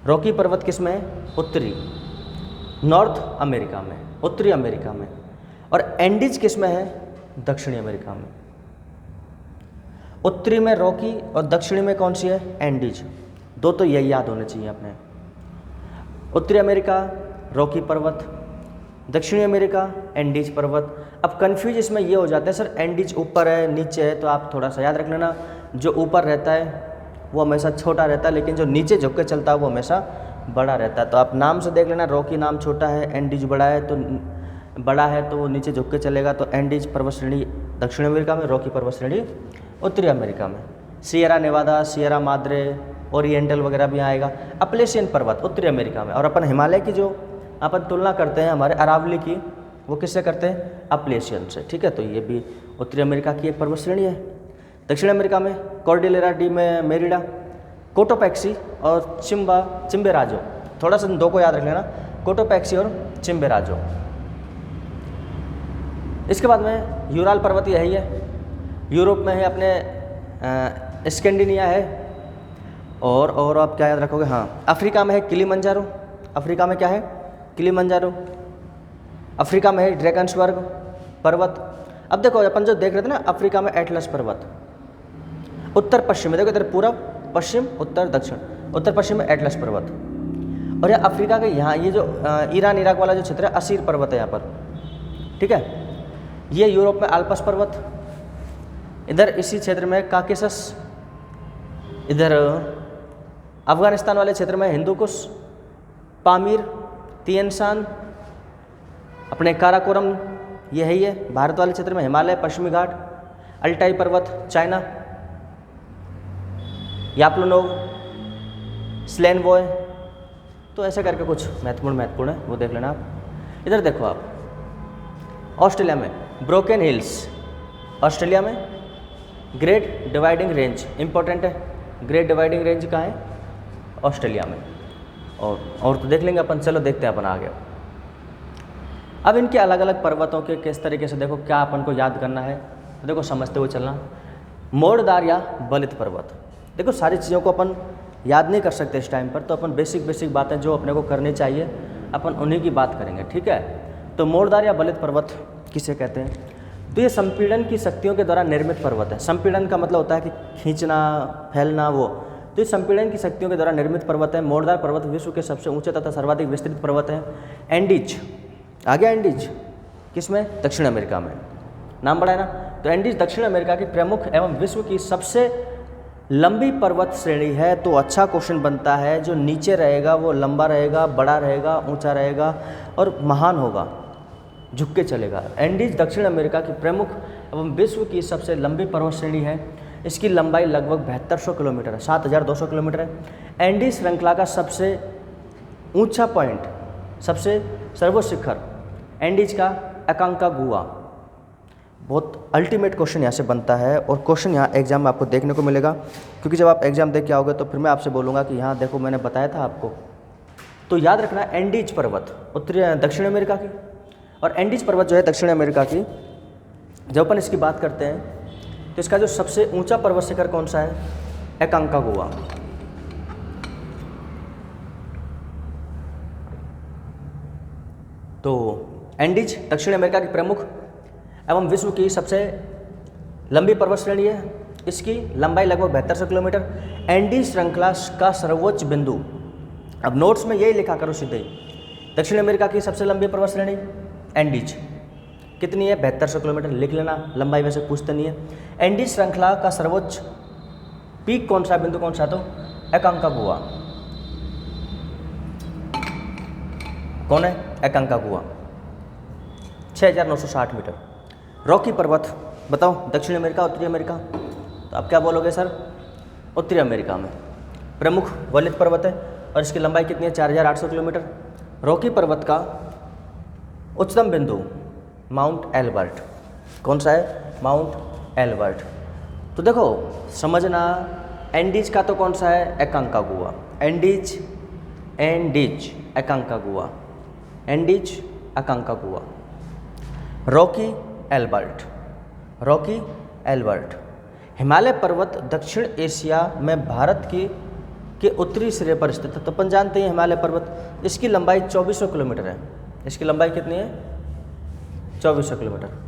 रॉकी पर्वत किस में है? उत्तरी, नॉर्थ अमेरिका में, उत्तरी अमेरिका में। और एंडीज किस में है? दक्षिणी अमेरिका में। उत्तरी में रॉकी और दक्षिणी में कौन सी है? एंडीज। दो तो यही याद होने चाहिए अपने। उत्तरी अमेरिका रॉकी पर्वत, दक्षिणी अमेरिका एंडीज पर्वत। अब कंफ्यूज इसमें ये हो जाता है, सर एंडीज ऊपर है नीचे है, तो आप थोड़ा सा याद रख लेना, जो ऊपर रहता है वो हमेशा छोटा रहता है, लेकिन जो नीचे झुक के चलता है वो हमेशा बड़ा रहता है। तो आप नाम से देख लेना, रॉकी नाम छोटा है, एंडीज बड़ा है, तो बड़ा है तो वो नीचे झुक के चलेगा। तो एंडीज पर्वत श्रेणी दक्षिण अमेरिका में, रॉकी पर्वत श्रेणी उत्तरी अमेरिका में। Sierra Nevada, Sierra Madre, Oriental वगैरह भी आएगा। अपलेशियन पर्वत उत्तरी अमेरिका में। और अपन हिमालय की जो अपन तुलना करते हैं हमारे अरावली की, वो किससे करते हैं? अपलेशियन से, ठीक है। तो ये भी उत्तरी अमेरिका की एक पर्वत श्रेणी है। दक्षिण अमेरिका में कॉर्डिलेरा डी में मेरिडा, कोटोपैक्सी और चिम्बेराजो। थोड़ा सा दो को याद रख लेना, कोटोपैक्सी और चिम्बेराजो। इसके बाद में यूराल पर्वत यही है, यूरोप में है, अपने स्कैंडिनिया है। और आप क्या याद रखोगे? हाँ, अफ्रीका में है किलिमंजारो। अफ्रीका में क्या है? किलिमंजारो। अफ्रीका में है ड्रैकन्सबर्ग पर्वत। अब देखो अपन जो देख रहे थे ना, अफ्रीका में एटलस पर्वत। उत्तर पश्चिम में देखो, इधर पूर्व पश्चिम उत्तर दक्षिण, उत्तर पश्चिम में एटलस पर्वत। और यह अफ्रीका के यहाँ ये जो ईरान इराक वाला जो क्षेत्र है, असीर पर्वत है यहाँ पर, ठीक है। ये यूरोप में आल्पस पर्वत, इधर इसी क्षेत्र में काकेसस, इधर अफगानिस्तान वाले क्षेत्र में हिंदुकुश, पामीर, तिएनशान, अपने काराकोरम यही है। भारत वाले क्षेत्र में हिमालय, पश्चिमी घाट, अल्टाई पर्वत चाइना, याप्लनोव, स्लेनवॉय। तो ऐसे करके कुछ महत्वपूर्ण है, वो देख लेना आप। इधर देखो आप, ऑस्ट्रेलिया में ब्रोकन हिल्स, ऑस्ट्रेलिया में ग्रेट डिवाइडिंग रेंज, इंपॉर्टेंट है। ग्रेट डिवाइडिंग रेंज कहाँ है? ऑस्ट्रेलिया में। और तो देख लेंगे अपन, चलो देखते हैं अपन आगे। अब इनके अलग अलग पर्वतों के किस तरीके से देखो क्या अपन को याद करना है, तो देखो समझते हुए चलना। मोड़दार या बलित पर्वत, देखो सारी चीज़ों को अपन याद नहीं कर सकते इस टाइम पर, तो अपन बेसिक बातें जो अपने को करनी चाहिए अपन उन्हीं की बात करेंगे, ठीक है। तो मोड़दार या बलित पर्वत किसे कहते हैं? तो ये संपीड़न की शक्तियों के द्वारा निर्मित पर्वत है। संपीड़न का मतलब होता है कि खींचना, फैलना, वो। तो ये संपीड़न की शक्तियों के द्वारा निर्मित पर्वत है। मोड़दार पर्वत विश्व के सबसे ऊंचे तथा सर्वाधिक विस्तृत पर्वत है। एंडीज आ गया, एंडीज किसमें? दक्षिण अमेरिका में। नाम बड़ा है ना। तो एंडीज दक्षिण अमेरिका की प्रमुख एवं विश्व की सबसे लंबी पर्वत श्रेणी है। तो अच्छा क्वेश्चन बनता है, जो नीचे रहेगा वो लंबा रहेगा, बड़ा रहेगा, ऊंचा रहेगा और महान होगा, झुक के चलेगा। एंडीज दक्षिण अमेरिका की प्रमुख एवं विश्व की सबसे लंबी पर्वत श्रेणी है। इसकी लंबाई लगभग 7200 किलोमीटर है, 7200 किलोमीटर है। एंडीज श्रृंखला का सबसे ऊंचा पॉइंट, सबसे सर्वोच्च शिखर एंडीज का अकांकागुआ। बहुत अल्टीमेट क्वेश्चन यहाँ से बनता है, और क्वेश्चन यहाँ एग्जाम में आपको देखने को मिलेगा, क्योंकि जब आप एग्जाम देख के आओगे तो फिर मैं आपसे बोलूँगा कि यहाँ देखो मैंने बताया था आपको। तो याद रखना, एंडीज पर्वत उत्तरी दक्षिण अमेरिका की, और एंडीज पर्वत जो है दक्षिण अमेरिका की, जब अपन इसकी बात करते हैं तो इसका जो सबसे ऊंचा पर्वत शिखर कौन सा है? अकांकागुआ। तो एंडीज दक्षिण अमेरिका की प्रमुख एवं विश्व की सबसे लंबी पर्वत श्रेणी है। इसकी लंबाई लगभग 7200 किलोमीटर। एंडीज श्रृंखला का सर्वोच्च बिंदु, अब नोट्स में यही लिखा करो सीधे, दक्षिण अमेरिका की सबसे लंबी पर्वत श्रेणी एंडीज कितनी है? 7200 किलोमीटर। लिख लेना, लंबाई वैसे पूछते नहीं है। एंडीज श्रृंखला का सर्वोच्च पीक कौन सा, बिंदु कौन सा? तो अकांकागुआ। कौन है? अकांकागुआ, 6960 मीटर। रॉकी पर्वत बताओ, दक्षिण अमेरिका उत्तरी अमेरिका? तो आप क्या बोलोगे सर? उत्तरी अमेरिका में प्रमुख वलित पर्वत है, और इसकी लंबाई कितनी है? 4800 किलोमीटर। रॉकी पर्वत का उच्चतम बिंदु माउंट एल्बर्ट, कौन सा है? Mount Elbert. तो देखो समझना, एंडीज का तो कौन सा है? अकांकागुआ। Andes अकांकागुआ, Andes अकांकागुआ। Rocky Albert. Himalaya पर्वत दक्षिण एशिया में भारत के उत्तरी सिरे पर स्थित है। तो अपन जानते हैं हिमालय पर्वत, इसकी लंबाई 2400 किलोमीटर है। इसकी लंबाई कितनी है? 2400 किलोमीटर।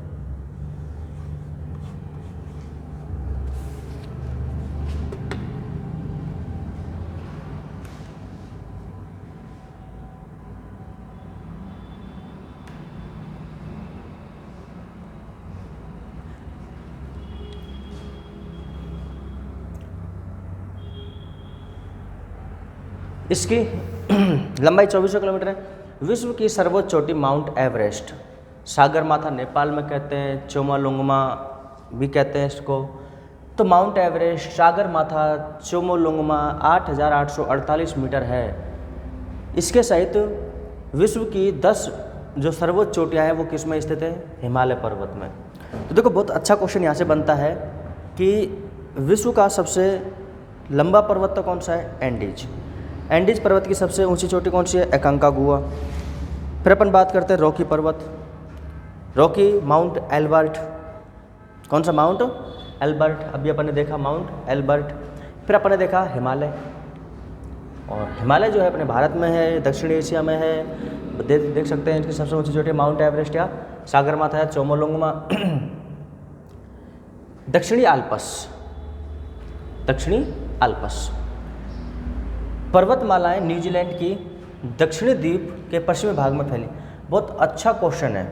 इसकी लंबाई 2400 किलोमीटर है। विश्व की सर्वोच्च चोटी माउंट एवरेस्ट, सागरमाथा नेपाल में कहते हैं, चोमालोंगमा भी कहते हैं इसको। तो माउंट एवरेस्ट, सागरमाथा, चोमालोंगमा 8848 मीटर है। इसके सहित विश्व की 10 जो सर्वोच्च चोटियाँ हैं वो किस में स्थित है? हिमालय पर्वत में। तो देखो बहुत अच्छा क्वेश्चन यहाँ से बनता है कि विश्व का सबसे लंबा पर्वत तो कौन सा है? एंडीज। एंडीज पर्वत की सबसे ऊंची चोटी कौन सी है? एकांकागुआ। फिर अपन बात करते हैं रॉकी पर्वत, रॉकी माउंट एल्बर्ट। कौन सा? Mount Elbert. अभी अपन ने देखा माउंट एल्बर्ट। फिर अपन ने देखा हिमालय, और हिमालय जो है अपने भारत में है, दक्षिण एशिया में है। देख सकते हैं इसकी सबसे ऊंची चोटी माउंट एवरेस्ट या सागरमाथा या चोमालोंगमा। दक्षिणी आल्प्स, दक्षिणी आल्प्स पर्वतमालाएं न्यूजीलैंड की दक्षिणी द्वीप के पश्चिमी भाग में फैली। बहुत अच्छा क्वेश्चन है।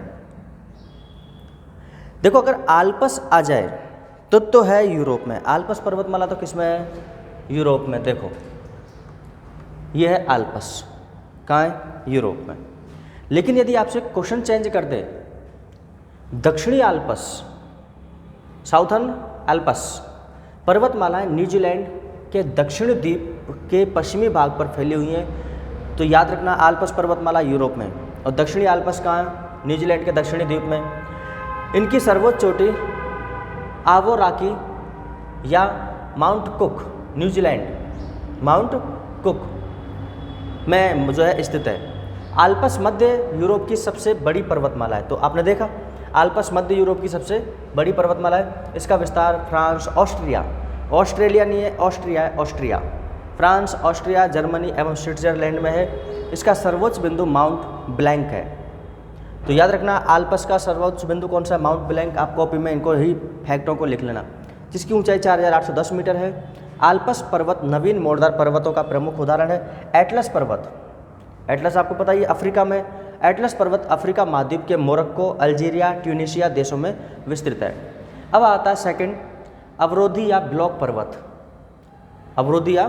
देखो अगर आल्प्स आ जाए तो है यूरोप में। आल्प्स पर्वतमाला तो किस में है? यूरोप में। देखो ये है आल्प्स, कहाँ है? यूरोप में। लेकिन यदि आपसे क्वेश्चन चेंज कर दे, दक्षिणी आल्प्स, साउथर्न आल्प्स पर्वतमालाएं न्यूजीलैंड के दक्षिणी द्वीप के पश्चिमी भाग पर फैली हुई हैं, तो याद रखना आल्प्स पर्वतमाला यूरोप में और दक्षिणी आल्प्स कहाँ है? न्यूजीलैंड के दक्षिणी द्वीप में। इनकी सर्वोच्च चोटी आवोराकी या mount cook, New Zealand mount cook में जो है स्थित है। आल्प्स मध्य यूरोप की सबसे बड़ी पर्वतमाला है। तो आपने देखा आल्प्स मध्य यूरोप की सबसे बड़ी पर्वतमाला है। इसका विस्तार फ्रांस, ऑस्ट्रिया, ऑस्ट्रेलिया नहीं है, ऑस्ट्रिया है, ऑस्ट्रिया, फ्रांस, ऑस्ट्रिया, जर्मनी एवं स्विट्जरलैंड में है। इसका सर्वोच्च बिंदु माउंट ब्लैंक है। तो याद रखना आल्प्स का सर्वोच्च बिंदु कौन सा है? Mount blank. आप कॉपी में इनको ही फैक्टों को लिख लेना, जिसकी ऊंचाई 4810 मीटर है। आल्प्स पर्वत नवीन मोड़दार पर्वतों का प्रमुख उदाहरण है। एटलस पर्वत, एटलस आपको पता ही अफ्रीका में। एटलस पर्वत अफ्रीका महाद्वीप के मोरक्को, अल्जीरिया, ट्यूनीशिया देशों में विस्तृत है। अब आता है सेकंड, अवरोधी या ब्लॉक पर्वत। अवरोधी या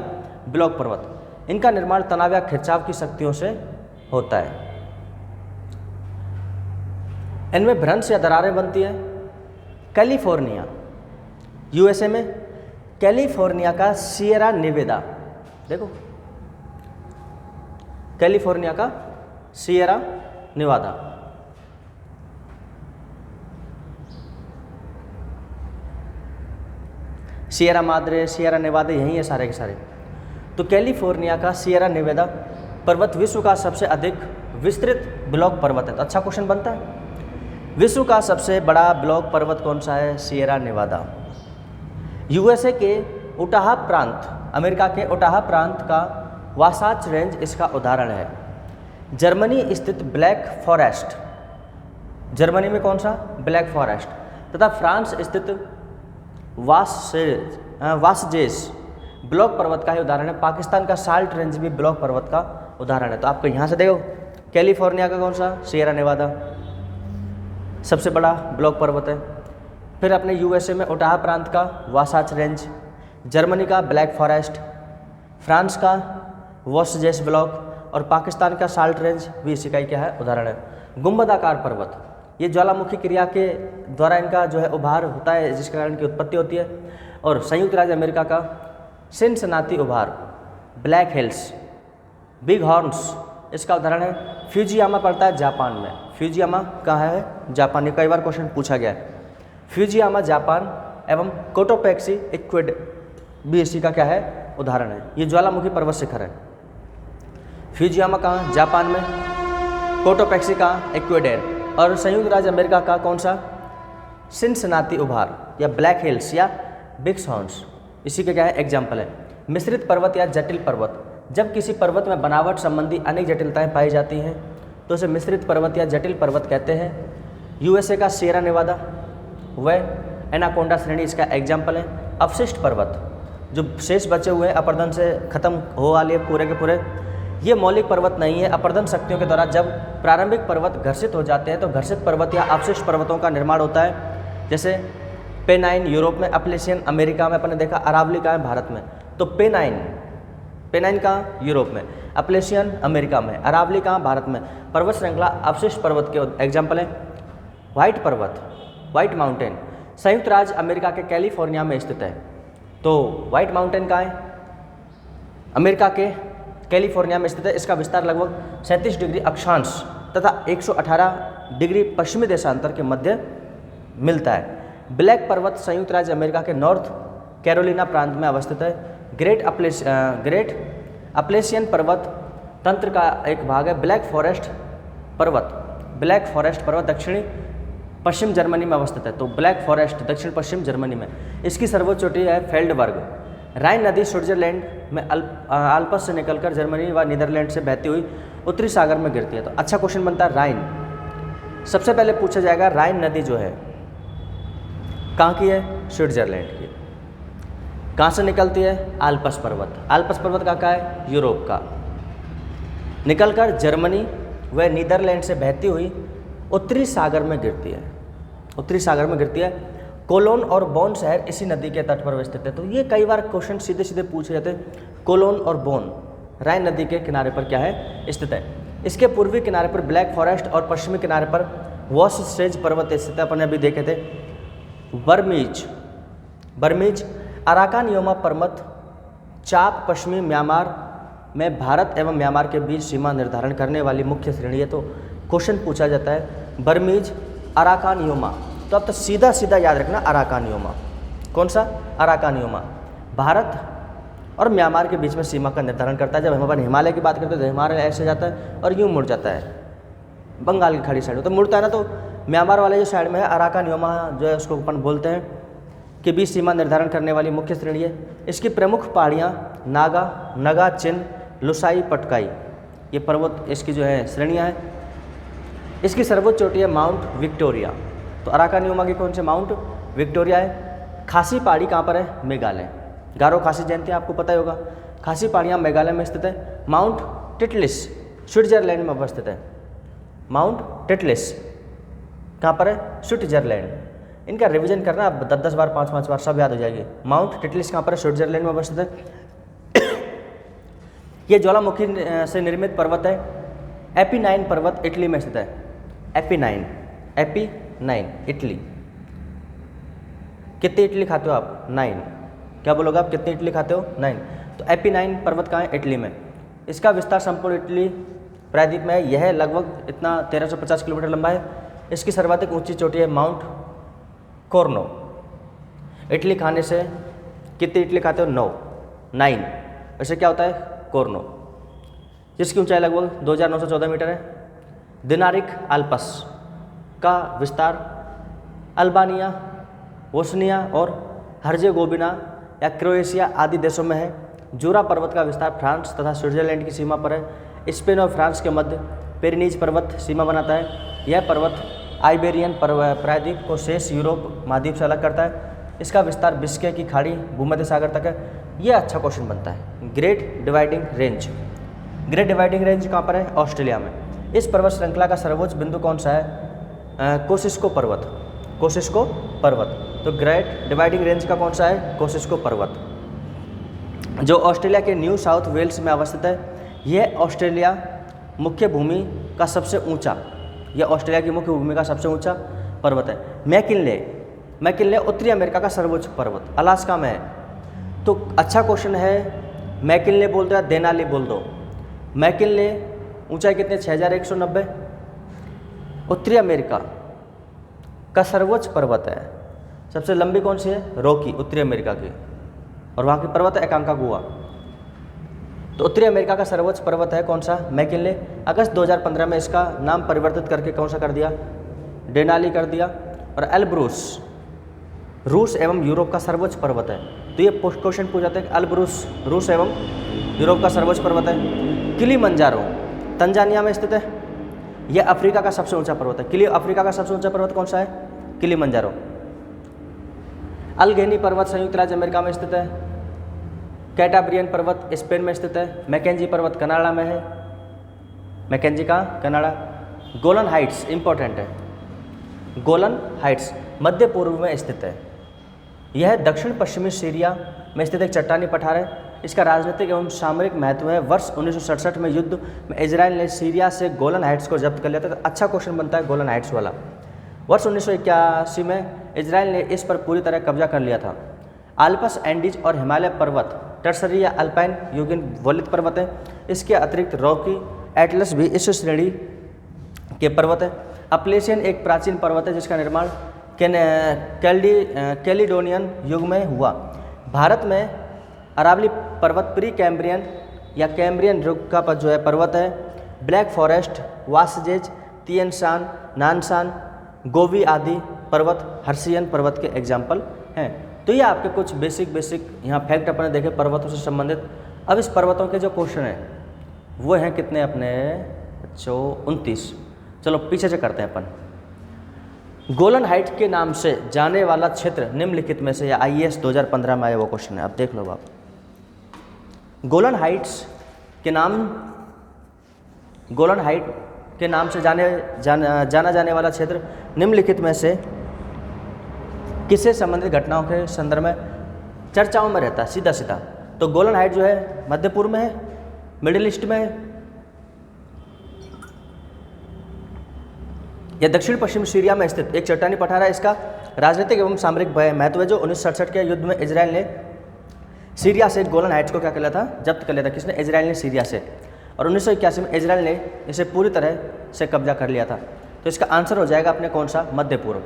ब्लॉक पर्वत, इनका निर्माण तनाव या खिंचाव की शक्तियों से होता है। इनमें भ्रंश या दरारें बनती हैं। कैलिफोर्निया, यूएसए में कैलिफोर्निया का सियरा नेवादा, देखो कैलिफोर्निया का Sierra Nevada, Sierra Madre, Sierra Nevada यही है सारे के सारे। तो कैलिफोर्निया का सियरा नेवादा पर्वत विश्व का सबसे अधिक विस्तृत ब्लॉक पर्वत है। तो अच्छा क्वेश्चन बनता है, विश्व का सबसे बड़ा ब्लॉक पर्वत कौन सा है? सियरा नेवादा। यूएसए के उटाहा प्रांत, अमेरिका के उटाहा प्रांत का वासाच रेंज इसका उदाहरण है। जर्मनी स्थित ब्लैक फॉरेस्ट, जर्मनी में कौन सा? Black forest. तथा फ्रांस स्थित वासजेस ब्लॉक पर्वत का ही उदाहरण है। पाकिस्तान का साल्ट रेंज भी ब्लॉक पर्वत का उदाहरण है। तो आपको यहाँ से देखो कैलिफोर्निया का कौन सा? सियरा नेवादा सबसे बड़ा ब्लॉक पर्वत है। फिर अपने यूएसए में उटाहा प्रांत का वासाच रेंज, जर्मनी का ब्लैक फॉरेस्ट, फ्रांस का वॉसजेस ब्लॉक और पाकिस्तान का साल्ट रेंज भी इसी का ही क्या है? उदाहरण है। गुंबदाकार पर्वत, ये ज्वालामुखी क्रिया के द्वारा इनका जो है उभार होता है, जिसके कारण की उत्पत्ति होती है। और संयुक्त राज्य अमेरिका का सिनसिनाटी उभार, ब्लैक हिल्स, बिग हॉर्न्स इसका उदाहरण है। फ्यूजियामा पड़ता है जापान में। फ्यूजियामा कहाँ है? जापान। ये कई बार क्वेश्चन पूछा गया है। फ्यूजियामा जापान एवं कोटोपैक्सी इक्वेड भी इसी का क्या है? उदाहरण है। ये ज्वालामुखी पर्वत शिखर है। फ्यूजियामा कहाँ? जापान में। कोटोपैक्सी कहाँ? इक्वेडर। और संयुक्त राज्य अमेरिका का कौन सा? सिनसिनाटी उभार या ब्लैक हिल्स या बिग हॉर्न्स इसी के क्या है? एग्जाम्पल है। मिश्रित पर्वत या जटिल पर्वत, जब किसी पर्वत में बनावट संबंधी अनेक जटिलताएं पाई जाती हैं तो उसे मिश्रित पर्वत या जटिल पर्वत कहते हैं। यूएसए का सियरा नेवादा व एनाकोंडा श्रेणी इसका एग्जाम्पल है। अवशिष्ट पर्वत, जो शेष बचे हुए हैं अपरदन से खत्म हो वाले पूरे के पूरे, ये मौलिक पर्वत नहीं है। अपरदन शक्तियों के द्वारा जब प्रारंभिक पर्वत घर्षित हो जाते हैं तो घर्षित पर्वत या अवशिष्ट पर्वतों का निर्माण होता है। जैसे पेनाइन यूरोप में, अपलेशियन अमेरिका में, अपन ने देखा अरावली का है भारत में। तो पेनाइन पेनाइन कहाँ? यूरोप में। अपलेशियन अमेरिका में। अरावली कहाँ? भारत में। पर्वत श्रृंखला अवशिष्ट पर्वत के एग्जाम्पल हैं। व्हाइट पर्वत, व्हाइट माउंटेन, संयुक्त राज्य अमेरिका के कैलिफोर्निया में स्थित है। तो व्हाइट माउंटेन कहाँ है? अमेरिका के कैलिफोर्निया में स्थित है। इसका विस्तार लगभग 37 डिग्री अक्षांश तथा 118 डिग्री पश्चिमी देशांतर के मध्य मिलता है। ब्लैक पर्वत संयुक्त राज्य अमेरिका के नॉर्थ कैरोलिना प्रांत में अवस्थित है। ग्रेट अपलेशियन पर्वत तंत्र का एक भाग है। ब्लैक फॉरेस्ट पर्वत दक्षिणी पश्चिम जर्मनी में अवस्थित है। तो ब्लैक फॉरेस्ट दक्षिण पश्चिम जर्मनी में। इसकी सर्वोच्च चोटी है फेल्डबर्ग। राइन नदी स्विट्जरलैंड में आल्प्स से निकलकर जर्मनी व नीदरलैंड से बहती हुई उत्तरी सागर में गिरती है। तो अच्छा क्वेश्चन बनता है राइन। सबसे पहले पूछा जाएगा राइन नदी जो है कहाँ की है? स्विट्जरलैंड की। कहाँ से निकलती है? आल्प्स पर्वत। आल्प्स पर्वत का है? यूरोप का। निकलकर जर्मनी व नीदरलैंड से बहती हुई उत्तरी सागर में गिरती है। कोलोन और बोन शहर इसी नदी के तट पर स्थित है। तो ये कई बार क्वेश्चन सीधे सीधे पूछे जाते हैं। कोलोन और बोन राइन नदी के किनारे पर क्या है? स्थित है। इसके पूर्वी किनारे पर ब्लैक फॉरेस्ट और पश्चिमी किनारे पर वॉसस्टेज पर्वत स्थित है। अपन अभी देखे थे। बर्मीज अराकानियोमा पर्वत चाप पश्चिमी म्यांमार में भारत एवं म्यांमार के बीच सीमा निर्धारण करने वाली मुख्य श्रेणी है। तो क्वेश्चन पूछा जाता है बर्मीज अराकानियोमा। तो अब तो सीधा याद रखना अराकानियोमा। कौन सा? अराकानियोमा भारत और म्यांमार के बीच में सीमा का निर्धारण करता है। जब हम अपन हिमालय की बात करते हैं तो हिमालय ऐसे जाता है और यूँ मुड़ जाता है बंगाल की खाड़ी साइड। तो मुड़ता है ना, तो म्यांमार वाले जो साइड में है अराकानियोमा जो है उसको अपन बोलते हैं के बीच सीमा निर्धारण करने वाली मुख्य श्रेणी है। इसकी प्रमुख पहाड़ियाँ नगा, चिन, लुसाई, पटकाई, ये पर्वत इसकी जो है श्रेणियाँ हैं। इसकी सर्वोच्च चोटी है माउंट विक्टोरिया। तो अराकानियोमा की कौन से? माउंट विक्टोरिया है। खासी पहाड़ी कहाँ पर है? मेघालय। गारो खासी जयंती आपको पता ही होगा। खासी पहाड़ियाँ मेघालय में स्थित है। माउंट टिटलिस स्विट्जरलैंड में अवस्थित है। माउंट टिटलिस कहाँ पर है? स्विट्जरलैंड। इनका रिवीजन करना, अब 10 बार 5 बार सब याद हो जाएगी। माउंट टिटलिस कहाँ पर है? स्विट्जरलैंड में अवस्थित है। ये ज्वालामुखी से निर्मित पर्वत है। एपिनाइन पर्वत इटली में स्थित है। Apennine Italy. कितनी इटली खाते हो आप? 9। क्या बोलोगे आप? कितनी इटली खाते हो? 9। तो एपिनाइन पर्वत कहाँ है? इटली में। इसका विस्तार संपूर्ण इटली प्रायद्वीप में है। यह लगभग इतना 1350 किलोमीटर लंबा है। इसकी सर्वाधिक ऊंची चोटी है माउंट कोर्नो। इटली खाने से कितनी इटली खाते हो? 9। ऐसे क्या होता है? कोर्नो, जिसकी ऊंचाई लगभग 2914 मीटर है। दिनारिक आल्प्स का विस्तार अल्बानिया, बोस्निया और हर्जेगोविना या क्रोएशिया आदि देशों में है। जूरा पर्वत का विस्तार फ्रांस तथा स्विट्जरलैंड की सीमा पर है। स्पेन और फ्रांस के मध्य पेरिनीज पर्वत सीमा बनाता है। यह पर्वत आइबेरियन प्रायद्वीप को शेष यूरोप महाद्वीप से अलग करता है। इसका विस्तार बिस्के की खाड़ी भूमध्य सागर तक है। यह अच्छा क्वेश्चन बनता है। ग्रेट डिवाइडिंग रेंज कहाँ पर है? ऑस्ट्रेलिया में। इस पर्वत श्रृंखला का सर्वोच्च बिंदु कौन सा है? कोसिस्को पर्वत। तो ग्रेट डिवाइडिंग रेंज का कौन सा है? कोसिस्को पर्वत, जो ऑस्ट्रेलिया के न्यू साउथ वेल्स में अवस्थित है। यह ऑस्ट्रेलिया की मुख्य भूमि का सबसे ऊंचा पर्वत है। मैकिनले उत्तरी अमेरिका का सर्वोच्च पर्वत अलास्का में है। तो अच्छा क्वेश्चन है, मैकिनले बोल दो या देनाली बोल दो। मैकिनले ऊंचाई कितनी? 6190। उत्तरी अमेरिका का सर्वोच्च पर्वत है। सबसे लंबी कौन सी है? रॉकी, उत्तरी अमेरिका की, और वहाँ की पर्वत है एकांकागुआ। तो उत्तरी अमेरिका का सर्वोच्च पर्वत है कौन सा? मैकिनले। अगस्त 2015 में इसका नाम परिवर्तित करके कौन सा कर दिया? डेनाली कर दिया। और एल्ब्रूस रूस एवं यूरोप का सर्वोच्च पर्वत है। तो ये क्वेश्चन पूछ जाते हैं कि एल्ब्रूस रूस एवं यूरोप का सर्वोच्च पर्वत है। किलिमंजारो तंजानिया में स्थित है। यह अफ्रीका का सबसे ऊंचा पर्वत है। अफ्रीका का सबसे ऊंचा पर्वत कौन सा है? किलिमंजारो। अल्गेनी पर्वत संयुक्त राज्य अमेरिका में स्थित है। कैटाब्रियन पर्वत स्पेन में स्थित है। मैकेंजी पर्वत कनाडा में है। मैकेंजी का कनाडा। गोलन हाइट्स इंपॉर्टेंट है। गोलन हाइट्स मध्य पूर्व में स्थित है। यह दक्षिण पश्चिमी सीरिया में स्थित एक चट्टानी पठार है। इसका राजनीतिक एवं सामरिक महत्व है। वर्ष 1967 में युद्ध में इजराइल ने सीरिया से गोलन हाइट्स को जब्त कर लिया था। तो अच्छा क्वेश्चन बनता है गोलन हाइट्स वाला। वर्ष 1981 में इजराइल ने इस पर पूरी तरह कब्जा कर लिया था। आल्पस एंडीज और हिमालय पर्वत टर्सरी या अल्पाइन युगिन वलित पर्वत है। इसके अतिरिक्त रॉकी एटलस भी इस श्रेणी के पर्वत है। अपलेशियन एक प्राचीन पर्वत है जिसका निर्माण कैलिडोनियन युग में हुआ। भारत में अरावली पर्वत प्री कैम्ब्रियन या कैम्ब्रियन युग का जो है पर्वत है। ब्लैक फॉरेस्ट, वासजेज, तियनशान, नानशान, गोवी आदि पर्वत हर्सियन पर्वत के एग्जाम्पल हैं। तो ये आपके कुछ बेसिक यहाँ फैक्ट अपने देखे पर्वतों से संबंधित। अब इस पर्वतों के जो क्वेश्चन हैं वो हैं कितने अपने बच्चों 29। चलो पीछे से करते हैं अपन। गोलन हाइट के नाम से जाने वाला क्षेत्र निम्नलिखित में से, या IAS 2015 में आया वो क्वेश्चन है। अब देख लो आप, गोलन हाइट के नाम से जाना जाने वाला क्षेत्र निम्नलिखित में से किससे संबंधित घटनाओं के संदर्भ में चर्चाओं में रहता है सीधा सीधा। तो गोलन हाइट जो है मध्य पूर्व में है, मिडिल ईस्ट में है, यह दक्षिण पश्चिम सीरिया में स्थित एक चट्टानी पठार है। इसका राजनीतिक एवं सामरिक महत्व है। जो 1967 के युद्ध में इजराइल ने सीरिया से गोलन हाइट्स को क्या कर लिया था, जब्त कर लिया था। किसने? इजराइल ने सीरिया से। और 1981 में इजराइल ने इसे पूरी तरह से कब्जा कर लिया था। तो इसका आंसर हो जाएगा अपने कौन सा? मध्य पूर्व।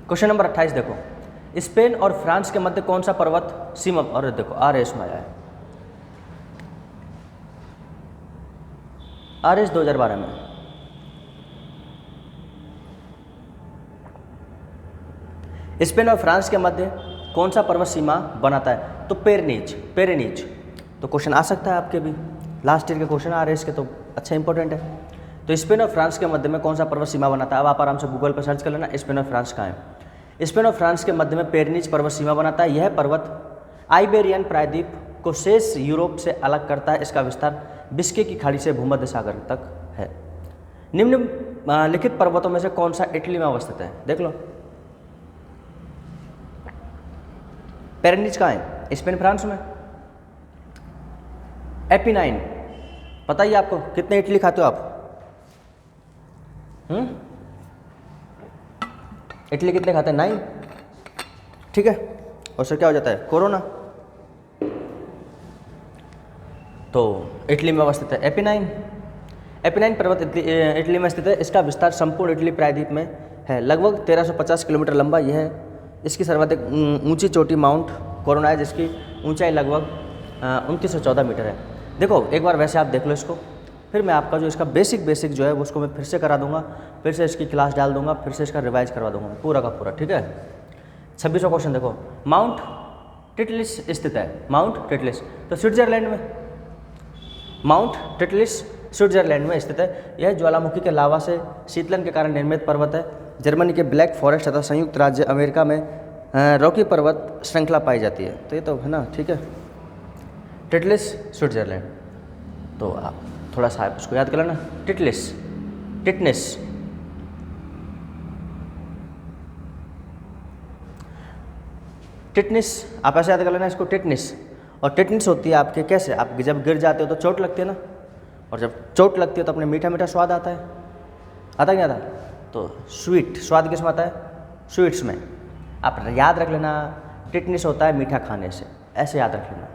क्वेश्चन नंबर 28 देखो, स्पेन और फ्रांस के मध्य कौन सा पर्वत सीमा, और देखो RS में आया है, RS 2012 में। स्पेन और फ्रांस के मध्य कौन सा पर्वत सीमा बनाता है? तो पेरेनीज। तो क्वेश्चन आ सकता है आपके भी, लास्ट ईयर के क्वेश्चन RS के, तो अच्छा इंपॉर्टेंट है। तो स्पेन और फ्रांस के मध्य में कौन सा पर्वत सीमा बनाता है? अब आप आराम से गूगल पर सर्च कर लेना स्पेन और फ्रांस कहाँ है। स्पेन और फ्रांस के मध्य में पेरेनीज पर्वत सीमा बनाता है। यह पर्वत आइबेरियन प्रायद्वीप को शेष यूरोप से अलग करता है। इसका विस्तार बिस्के की खाड़ी से भूमध्य सागर तक है। निम्नलिखित पर्वतों में से कौन सा इटली में अवस्थित है? देख लो, पेरेनीज कहाँ है? स्पेन फ्रांस में। एपिनाइन पता ही आपको, कितने इडली खाते हो आप? इडली कितने खाते हैं? 9। ठीक है, और सर क्या हो जाता है? कोरोना। तो इटली में अवस्थित है एपिनाइन पर्वत इटली में स्थित है। इसका विस्तार संपूर्ण इटली प्रायद्वीप में है। लगभग 1350 किलोमीटर लंबा यह है। इसकी सर्वाधिक ऊंची चोटी माउंट कोरोना है, जिसकी ऊंचाई लगभग 2914 मीटर है। देखो एक बार वैसे आप देख लो इसको, फिर मैं आपका जो इसका बेसिक जो है वो उसको मैं फिर से करा दूंगा, फिर से इसकी क्लास डाल दूंगा, फिर से इसका रिवाइज करवा दूंगा पूरा का पूरा। ठीक है, 26वां क्वेश्चन देखो, माउंट टिटलिस स्थित है। माउंट टिटलिस तो स्विट्जरलैंड में, माउंट टिटलिस स्विट्जरलैंड में स्थित है। यह ज्वालामुखी के लावा से शीतलन के कारण निर्मित पर्वत है। जर्मनी के ब्लैक फॉरेस्ट तथा संयुक्त राज्य अमेरिका में रॉकी पर्वत श्रृंखला पाई जाती है। तो ये तो है ना, ठीक है। टिटलिस स्विट्जरलैंड, तो आप थोड़ा सा उसको याद कर लेना। टिटनिस आप ऐसे याद कर लेना इसको, टिटनिस। और टिटनिस होती है आपके कैसे, आप जब गिर जाते हो तो चोट लगती है ना, और जब चोट लगती है तो अपने मीठा स्वाद आता है, आता नहीं आता? तो स्वीट स्वाद किस में आता है? स्वीट्स में। आप याद रख लेना, टिटनिस होता है मीठा खाने से, ऐसे याद रख लेना।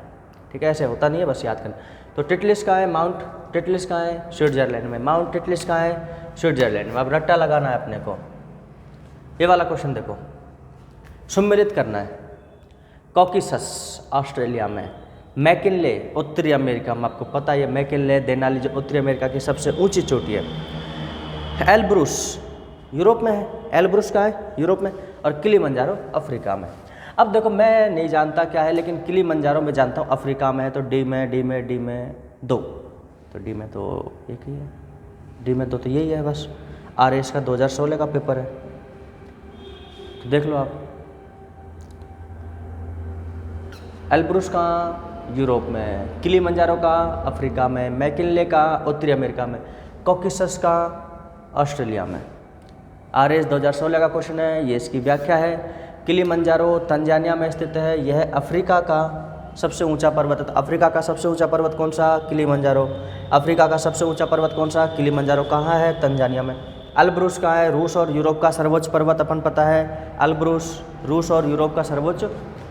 ठीक है, ऐसे होता नहीं है, बस याद करना। तो टिटलिस कहाँ है? माउंट टिटलिस कहाँ है? स्विट्जरलैंड में। माउंट टिटलिस कहाँ है? स्विट्जरलैंड में। अब रट्टा लगाना है अपने को। ये वाला क्वेश्चन देखो, सम्मिलित करना है। कॉकेसस ऑस्ट्रेलिया में, मैकिनले उत्तरी अमेरिका में, आपको पता है मैकिनले देनाली जो उत्तरी अमेरिका की सबसे ऊंची चोटी है। एल्ब्रुस यूरोप में है। एल्ब्रुस कहाँ है? यूरोप में। और किलिमंजारो अफ्रीका में। अब देखो मैं नहीं जानता क्या है, लेकिन किलिमंजारो में जानता हूँ अफ्रीका में है। तो डी में 2, तो डी में तो एक ही है, डी में 2 तो यही है बस। RS का 2016 का पेपर है, तो देख लो आप। एल्ब्रुस का यूरोप में, किलिमंजारो का अफ्रीका में, मैकिनले का उत्तरी अमेरिका में, कॉकेसस का ऑस्ट्रेलिया में। RS 2016 का क्वेश्चन है, ये इसकी व्याख्या है। किलिमंजारो तंजानिया में स्थित है, यह अफ्रीका का सबसे ऊंचा पर्वत है। तो अफ्रीका का सबसे ऊंचा पर्वत कौन सा? किलिमंजारो। अफ्रीका का सबसे ऊंचा पर्वत कौन सा? किलिमंजारो। कहाँ है? तंजानिया में। अल्ब्रुस कहाँ है? रूस और यूरोप का सर्वोच्च पर्वत अपन पता है, अल्ब्रुस। रूस और यूरोप का सर्वोच्च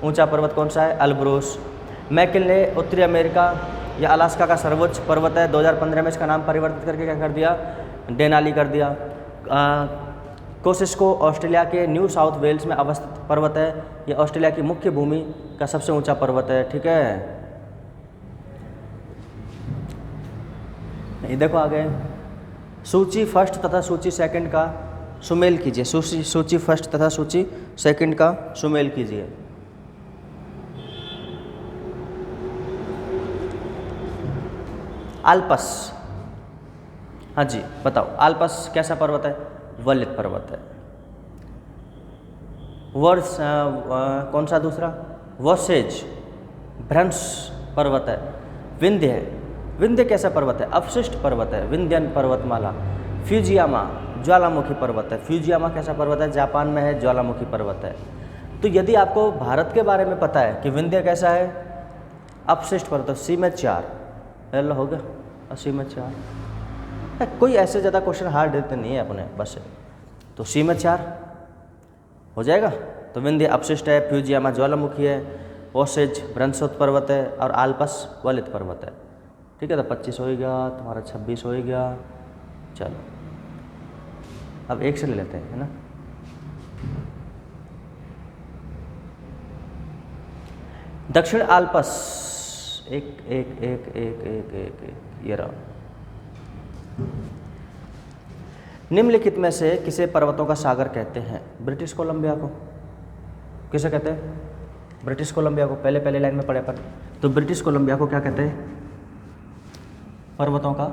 ऊंचा पर्वत कौन सा है? अल्ब्रुस। मैकिन्ले उत्तरी अमेरिका या अलास्का का सर्वोच्च पर्वत है। 2015 में इसका नाम परिवर्तित करके क्या कर दिया? डेनाली कर दिया। कोसिस्को ऑस्ट्रेलिया के न्यू साउथ वेल्स में अवस्थित पर्वत है। यह ऑस्ट्रेलिया की मुख्य भूमि का सबसे ऊंचा पर्वत है। ठीक है, ये देखो आगे, सूची फर्स्ट तथा सूची सेकंड का सुमेल कीजिए। सूची फर्स्ट तथा सूची सेकंड का सुमेल कीजिए। आल्पस, हाँ जी बताओ, आल्पस कैसा पर्वत है? वलित पर्वत है। वर्ष कौन सा दूसरा? वोसेज भ्रंश पर्वत है। विंध्य है, विंध्य कैसा पर्वत है? अवशिष्ट पर्वत है, विंध्यन पर्वतमाला। फ्यूजियामा ज्वालामुखी पर्वत है। फ्यूजियामा कैसा पर्वत है? जापान में है, ज्वालामुखी पर्वत है। तो यदि आपको भारत के बारे में पता है कि विंध्य कैसा है? अपशिष्ट पर्वत। सी में 4 हेलो हो गया, 80 में 4। कोई ऐसे ज़्यादा क्वेश्चन हार्ड देते नहीं है अपने, बस तो सी में 4 हो जाएगा। तो विंध्य अपशिष्ट है, फ्यूजियामा ज्वालामुखी है, ओसेज भ्रंशोत पर्वत है और आल्पस वलित पर्वत है। ठीक है, तो 25 हो गया, तुम्हारा 26 हो गया। चलो अब एक से ले लेते हैं, है ना। दक्षिण आल्पस, एक एक एक एक एक एक एक ये रहा। निम्नलिखित में से किसे पर्वतों का सागर कहते हैं? ब्रिटिश कोलंबिया को किसे कहते हैं? ब्रिटिश कोलंबिया को। पहले लाइन में पढ़े पर, तो ब्रिटिश कोलंबिया को क्या कहते हैं? पर्वतों का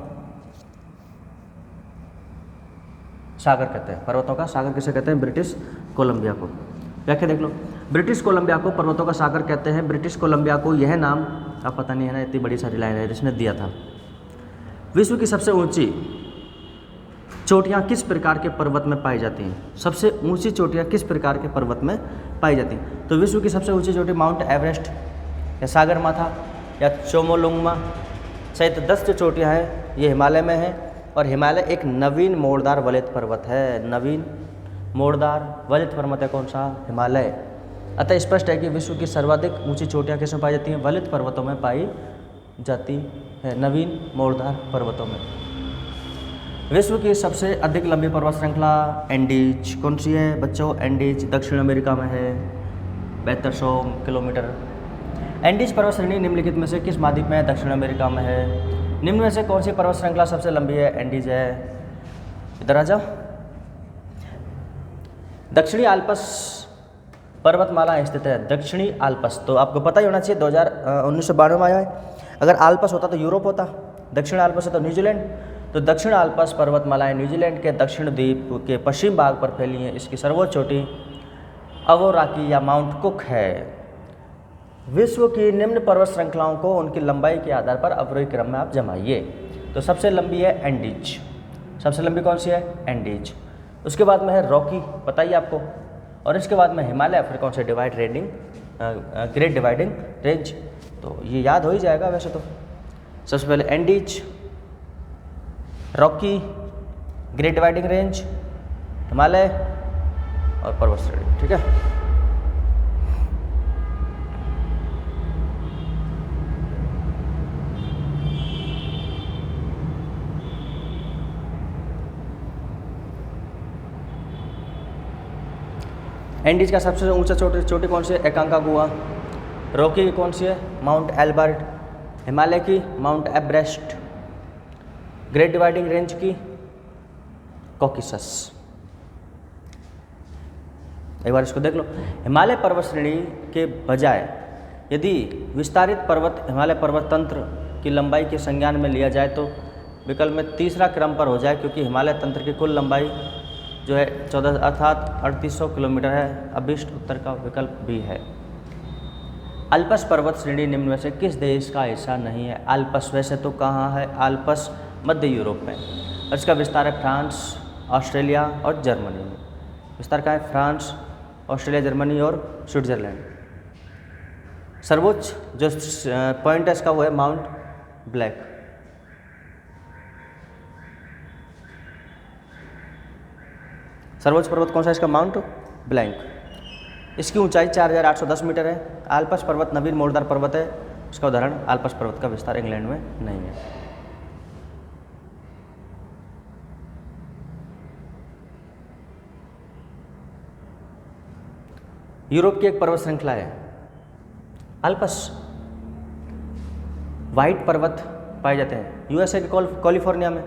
सागर कहते हैं। पर्वतों का सागर किसे कहते हैं? ब्रिटिश कोलंबिया को। व्याख्या देख लो, ब्रिटिश कोलंबिया को पर्वतों का सागर कहते हैं। ब्रिटिश कोलंबिया को यह नाम, अब पता नहीं है ना, इतनी बड़ी सारी लाइन है जिसने दिया था। विश्व की सबसे ऊंची चोटियां किस प्रकार के पर्वत में पाई जाती हैं? सबसे ऊंची चोटियां किस प्रकार के पर्वत में पाई जाती हैं? तो विश्व की सबसे ऊंची चोटी माउंट एवरेस्ट या सागरमाथा या चोमोलुंगमा सहित 10 जो चोटियाँ हैं ये हिमालय में है। और हिमालय एक नवीन मोड़दार वलित पर्वत है। नवीन मोड़दार वलित पर्वत है कौन सा? हिमालय। अतः स्पष्ट है कि विश्व की सर्वाधिक ऊंची चोटियाँ किस में पाई जाती हैं? वलित पर्वतों में पाई जाती है, नवीन मोड़दार पर्वतों में। विश्व की सबसे अधिक लंबी पर्वत श्रृंखला एंडीज कौन सी है बच्चों? एंडीज दक्षिण अमेरिका में है, 7200 किलोमीटर। एंडीज पर्वत श्रेणी निम्नलिखित में से किस महाद्वीप में है? दक्षिण अमेरिका में है। निम्न में से कौन सी पर्वत श्रृंखला सबसे लंबी है? एंडीज है। इधर आ जाओ। दक्षिणी आल्पस पर्वतमाला स्थित है। दक्षिणी आल्पस तो आपको पता ही होना चाहिए, 1992 में आया है। अगर आल्पस होता तो यूरोप होता, दक्षिण आल्पस है तो न्यूजीलैंड। तो दक्षिण आल्पस पर्वतमालाएं न्यूजीलैंड के दक्षिण द्वीप के पश्चिम भाग पर फैली हैं। इसकी सर्वोच्च चोटी अवोराकी या माउंट कुक है। विश्व की निम्न पर्वत श्रृंखलाओं को उनकी लंबाई के आधार पर अवरोही क्रम में आप जमाइए। तो सबसे लंबी है एंडीज। सबसे लंबी कौन सी है? एंडीज। उसके बाद में है रॉकी, पता ही आपको। और इसके बाद में हिमालय, फिर कौन से? Great Dividing range. तो ये याद हो ही जाएगा वैसे तो। सबसे पहले Andes, Rocky, great Dividing range, Himalaya और पर्वत श्रेणी। ठीक है, एंडीज का सबसे ऊंचा चोटी कौन सी है? एकांकागुआ। रॉकी की कौन सी है? Mount Elbert. हिमालय की Mount Everest. Great Dividing Range की कॉकेसस। एक बार इसको देख लो। हिमालय पर्वत श्रेणी के बजाय यदि विस्तारित पर्वत हिमालय पर्वत तंत्र की लंबाई के संज्ञान में लिया जाए तो विकल्प में तीसरा क्रम पर हो जाए, क्योंकि हिमालय तंत्र की कुल लंबाई जो है 14 अर्थात 3800 किलोमीटर है। अभिष्ट उत्तर का विकल्प भी है। आल्पस पर्वत श्रेणी निम्न में से किस देश का हिस्सा नहीं है? आल्पस वैसे तो कहाँ है? आल्पस मध्य यूरोप में। इसका विस्तार है फ्रांस, ऑस्ट्रेलिया और जर्मनी में। विस्तार कहाँ है? फ्रांस, ऑस्ट्रेलिया, जर्मनी और स्विट्जरलैंड। सर्वोच्च जो पॉइंट है इसका वो है माउंट ब्लैक। सर्वोच्च पर्वत कौन सा है इसका? Mount blank. इसकी ऊंचाई 4810 मीटर है। आल्प्स पर्वत नवीन मोड़दार पर्वत है, उसका उदाहरण आल्प्स पर्वत का विस्तार इंग्लैंड में नहीं है। यूरोप की एक पर्वत श्रृंखला है आल्प्स। व्हाइट पर्वत पाए जाते हैं यूएसए के कैलिफोर्निया में।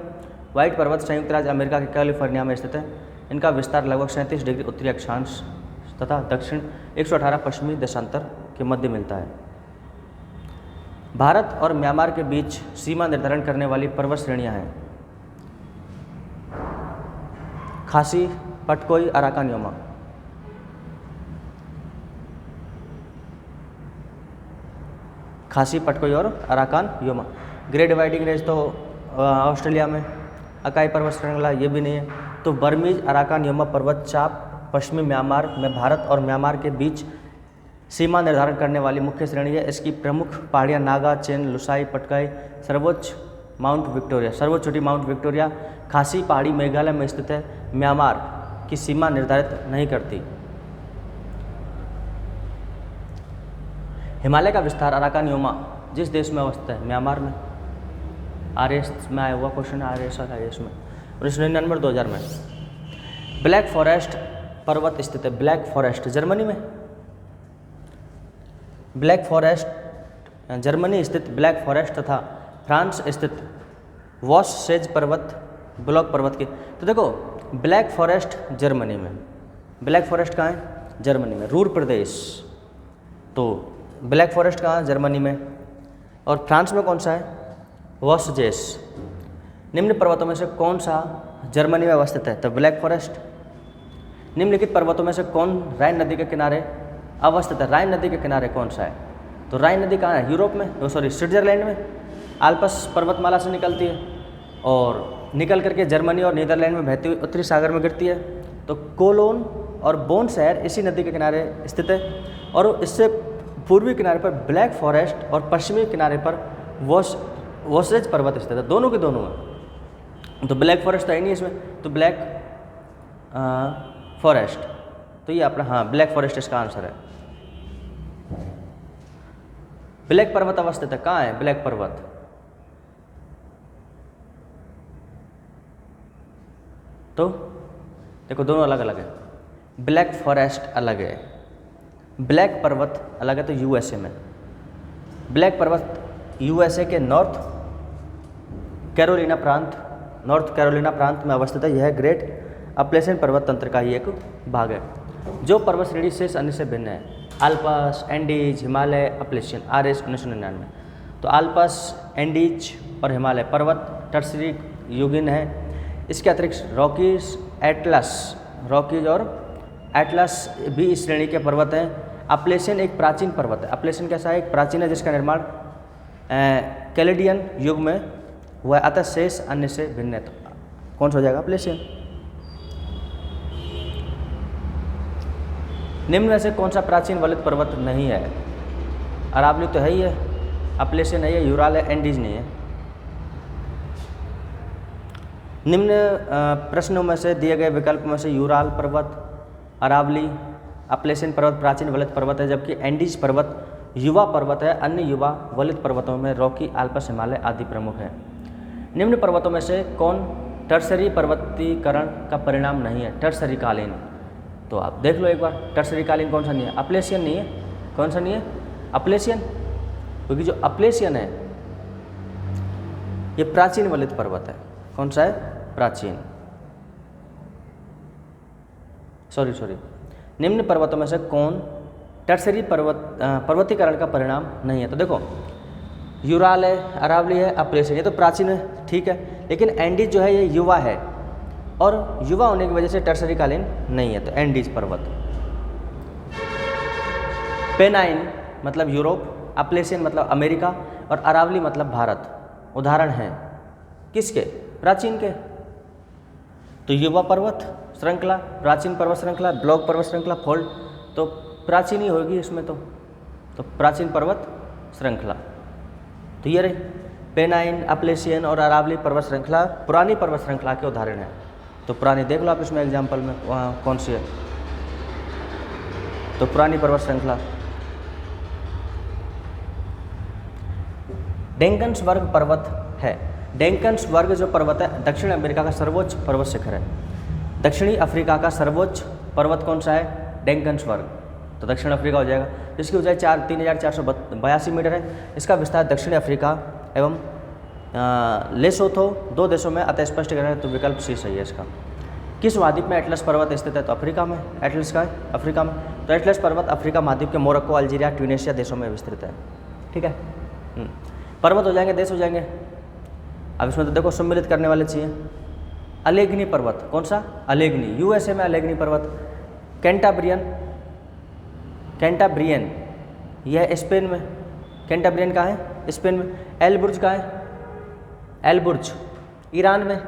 व्हाइट पर्वत संयुक्त राज्य अमेरिका के कैलिफोर्निया में स्थित है। इनका विस्तार लगभग 37 डिग्री उत्तरी अक्षांश तथा दक्षिण 118 पश्चिमी देशांतर के मध्य मिलता है। भारत और म्यांमार के बीच सीमा निर्धारण करने वाली पर्वत श्रेणियां हैं खासी, पटकोई, अराकान योमा। खासी, पटकोई और Arakan Yoma. Great Dividing range तो ऑस्ट्रेलिया में। अकाई पर्वत श्रृंखला ये भी नहीं है। तो बर्मीज अराकान योमा पर्वत चाप पश्चिमी म्यांमार में भारत और म्यांमार के बीच सीमा निर्धारण करने वाली मुख्य श्रेणी है। इसकी प्रमुख पहाड़ियाँ नागा, चेन, लुसाई, पटकाई। सर्वोच्च माउंट विक्टोरिया, सर्वोच्च चोटी माउंट विक्टोरिया। खासी पहाड़ी मेघालय में स्थित है। म्यांमार की सीमा निर्धारित नहीं करती। हिमालय का विस्तार अराकान योमा जिस देश में अवस्थित है? म्यांमार में। आरएस में आया हुआ क्वेश्चन, आरएस आया इसमें 1999 2000 में। ब्लैक फॉरेस्ट पर्वत स्थित है। ब्लैक फॉरेस्ट जर्मनी में। ब्लैक फॉरेस्ट जर्मनी स्थित ब्लैक फॉरेस्ट तथा फ्रांस स्थित वॉससेज पर्वत ब्लॉक पर्वत की। तो देखो ब्लैक फॉरेस्ट जर्मनी में, ब्लैक फॉरेस्ट कहाँ है? जर्मनी में। रूर प्रदेश। तो ब्लैक फॉरेस्ट कहाँ है? जर्मनी में। और फ्रांस में कौन सा है? वॉसजेस। निम्न पर्वतों में से कौन सा जर्मनी में अवस्थित है? तो ब्लैक फॉरेस्ट। निम्नलिखित पर्वतों में से कौन राइन नदी के किनारे अवस्थित है? राइन नदी के किनारे कौन सा है? तो राइन नदी कहाँ है? यूरोप में, सॉरी स्विट्जरलैंड में। आल्प्स पर्वतमाला से निकलती है और निकल करके जर्मनी और नीदरलैंड में बहती हुई उत्तरी सागर में गिरती है। तो कोलोन और बोन शहर इसी नदी के किनारे स्थित है। और इससे पूर्वी किनारे पर ब्लैक फॉरेस्ट और पश्चिमी किनारे पर वॉसरेज पर्वत स्थित है। दोनों के दोनों है। तो ब्लैक फॉरेस्ट है नहीं इसमें, तो ब्लैक फॉरेस्ट। तो ये अपना, हाँ ब्लैक फॉरेस्ट इसका आंसर है। ब्लैक पर्वत अवस्थित है कहाँ है? ब्लैक पर्वत तो देखो दोनों अलग अलग है। ब्लैक फॉरेस्ट अलग है, ब्लैक पर्वत अलग है। तो यूएसए में। ब्लैक पर्वत यूएसए के नॉर्थ कैरोलिना प्रांत में अवस्थित है। यह ग्रेट अपलेशियन पर्वत तंत्र का ही एक भाग है। जो पर्वत श्रेणी शेष अन्य से भिन्न है? Alps, Andes, Himalaya, Appalachian. RS 1999। तो आल्प्स, एंडीज और हिमालय पर्वत टर्सरी युगिन है। इसके अतिरिक्त रॉकीज और एटलस भी इस श्रेणी के पर्वत हैं। अपलेशियन एक प्राचीन पर्वत है। अपलेशियन कैसा है? एक प्राचीन है जिसका निर्माण कैलेडियन युग में हुआ, अतः शेष अन्य से भिन्न है। तो कौन सा हो जाएगा? अपलेशियन। निम्न में से कौन सा प्राचीन वलित पर्वत नहीं है? अरावली तो है ही है, अपलेशियन है, ये यूराल है, एंडीज नहीं है। निम्न प्रश्नों में से दिए गए विकल्प में से यूराल पर्वत, अरावली, अपलेशियन पर्वत प्राचीन वलित पर्वत है, जबकि एंडीज पर्वत युवा पर्वत है। अन्य युवा वलित पर्वतों में रॉकी, आल्प्स, हिमालय आदि प्रमुख हैं। निम्न पर्वतों में से कौन टर्सरी पर्वतीकरण का परिणाम नहीं है? टर्सरी कालीन। तो आप देख लो एक बार, टर्सरी कालीन कौन सा नहीं है? अपलेशियन नहीं है। कौन सा नहीं है? अपलेशियन। क्योंकि जो अपलेशियन है ये प्राचीन वलित पर्वत है। कौन सा है? प्राचीन। सॉरी निम्न पर्वतों में से कौन टर्सरी पर्वतीकरण का परिणाम नहीं है? तो देखो यूराल है, अरावली है, अपलेशियन, ये तो प्राचीन है, ठीक है। लेकिन एंडीज जो है ये युवा है और युवा होने की वजह से टर्सरी कालीन नहीं है। तो एंडीज पर्वत। पेनाइन मतलब यूरोप, अपलेशियन मतलब अमेरिका और अरावली मतलब भारत। उदाहरण हैं किसके? प्राचीन के। तो युवा पर्वत श्रृंखला, प्राचीन पर्वत श्रृंखला, ब्लॉक पर्वत श्रृंखला, फोल्ड, तो प्राचीन ही होगी इसमें तो प्राचीन पर्वत श्रृंखला। तो ये रही पेनाइन, अपलेशियन और अरावली पर्वत श्रृंखला पुरानी पर्वत श्रृंखला के उदाहरण हैं। तो पुरानी देख लो आप इसमें एग्जाम्पल में वहाँ कौन सी है, तो पुरानी पर्वत श्रृंखला। डेंकन्स वर्ग पर्वत है। डेंकन्स वर्ग जो पर्वत है दक्षिण अमेरिका का सर्वोच्च पर्वत शिखर है। दक्षिणी अफ्रीका का सर्वोच्च पर्वत कौन सा है? डेंकन्स वर्ग, तो दक्षिण अफ्रीका हो जाएगा। इसकी ऊंचाई 3,482 मीटर है। इसका विस्तार दक्षिण अफ्रीका एवं लेसोथो 2 देशों में अतः स्पष्ट करें तो विकल्प सी सही है इसका। किस महाद्वीप में एटलस पर्वत स्थित है? तो अफ्रीका में। एटलस का है अफ्रीका में, तो एटलस पर्वत अफ्रीका महाद्वीप के मोरक्को, अल्जीरिया, ट्यूनीशिया देशों में विस्तृत है। ठीक है, पर्वत हो जाएंगे, देश हो जाएंगे। अब इसमें तो देखो सम्मिलित करने वाले चाहिए। अलेग्नी पर्वत, कौन सा? अलेग्नी, यूएसए में अलेग्नी पर्वत। कैंटाब्रियन यह स्पेन में। कैंटाब्रियन कहाँ है? स्पेन में। एलबुर्ज कहाँ है? एलबुर्ज ईरान में।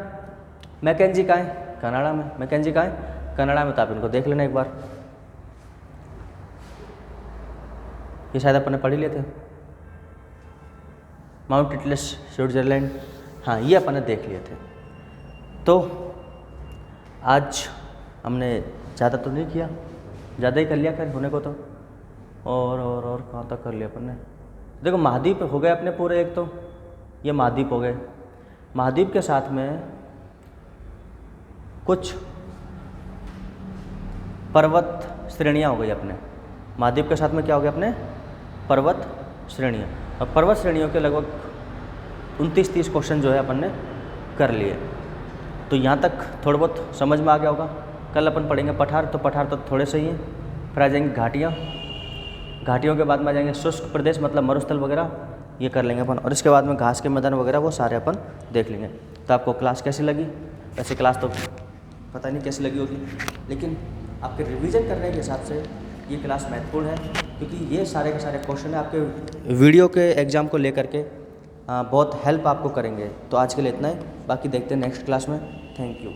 मैकेंजी कहाँ है? कनाडा में। मैकेंजी कहाँ है? कनाडा में। तो आप इनको देख लेना एक बार, ये शायद अपन ने पढ़ ही लिए थे। माउंट एटलस स्विट्जरलैंड, हाँ ये अपन ने देख लिए थे। तो आज हमने ज़्यादा तो नहीं किया, ज़्यादा ही कर लिया खैर होने को तो। और कहाँ तक कर लिया अपन ने? देखो महाद्वीप हो गए अपने पूरे, एक तो ये महाद्वीप हो गए। महाद्वीप के साथ में कुछ पर्वत श्रेणियाँ हो गई अपने। महाद्वीप के साथ में क्या हो गया अपने? पर्वत श्रेणियाँ। और पर्वत श्रेणियों के लगभग 29-30 क्वेश्चन जो है अपन ने कर लिए। तो यहाँ तक थोड़ा बहुत समझ में आ गया होगा। कल अपन पढ़ेंगे पठार, तो पठार तो थोड़े से ही हैं। फिर आ जाएंगे घाटियाँ, घाटियों के बाद में आ जाएंगे शुष्क प्रदेश मतलब मरुस्थल वगैरह, ये कर लेंगे अपन। और इसके बाद में घास के मैदान वगैरह वो सारे अपन देख लेंगे। तो आपको क्लास कैसी लगी? वैसे क्लास तो पता नहीं कैसी लगी होगी, लेकिन आपके रिवीजन करने के हिसाब से ये क्लास महत्वपूर्ण है, क्योंकि ये सारे के सारे क्वेश्चन है आपके वीडियो के एग्ज़ाम को लेकर के बहुत हेल्प आपको करेंगे। तो आज के लिए इतना ही, बाकी देखते हैं नेक्स्ट क्लास में। Thank you.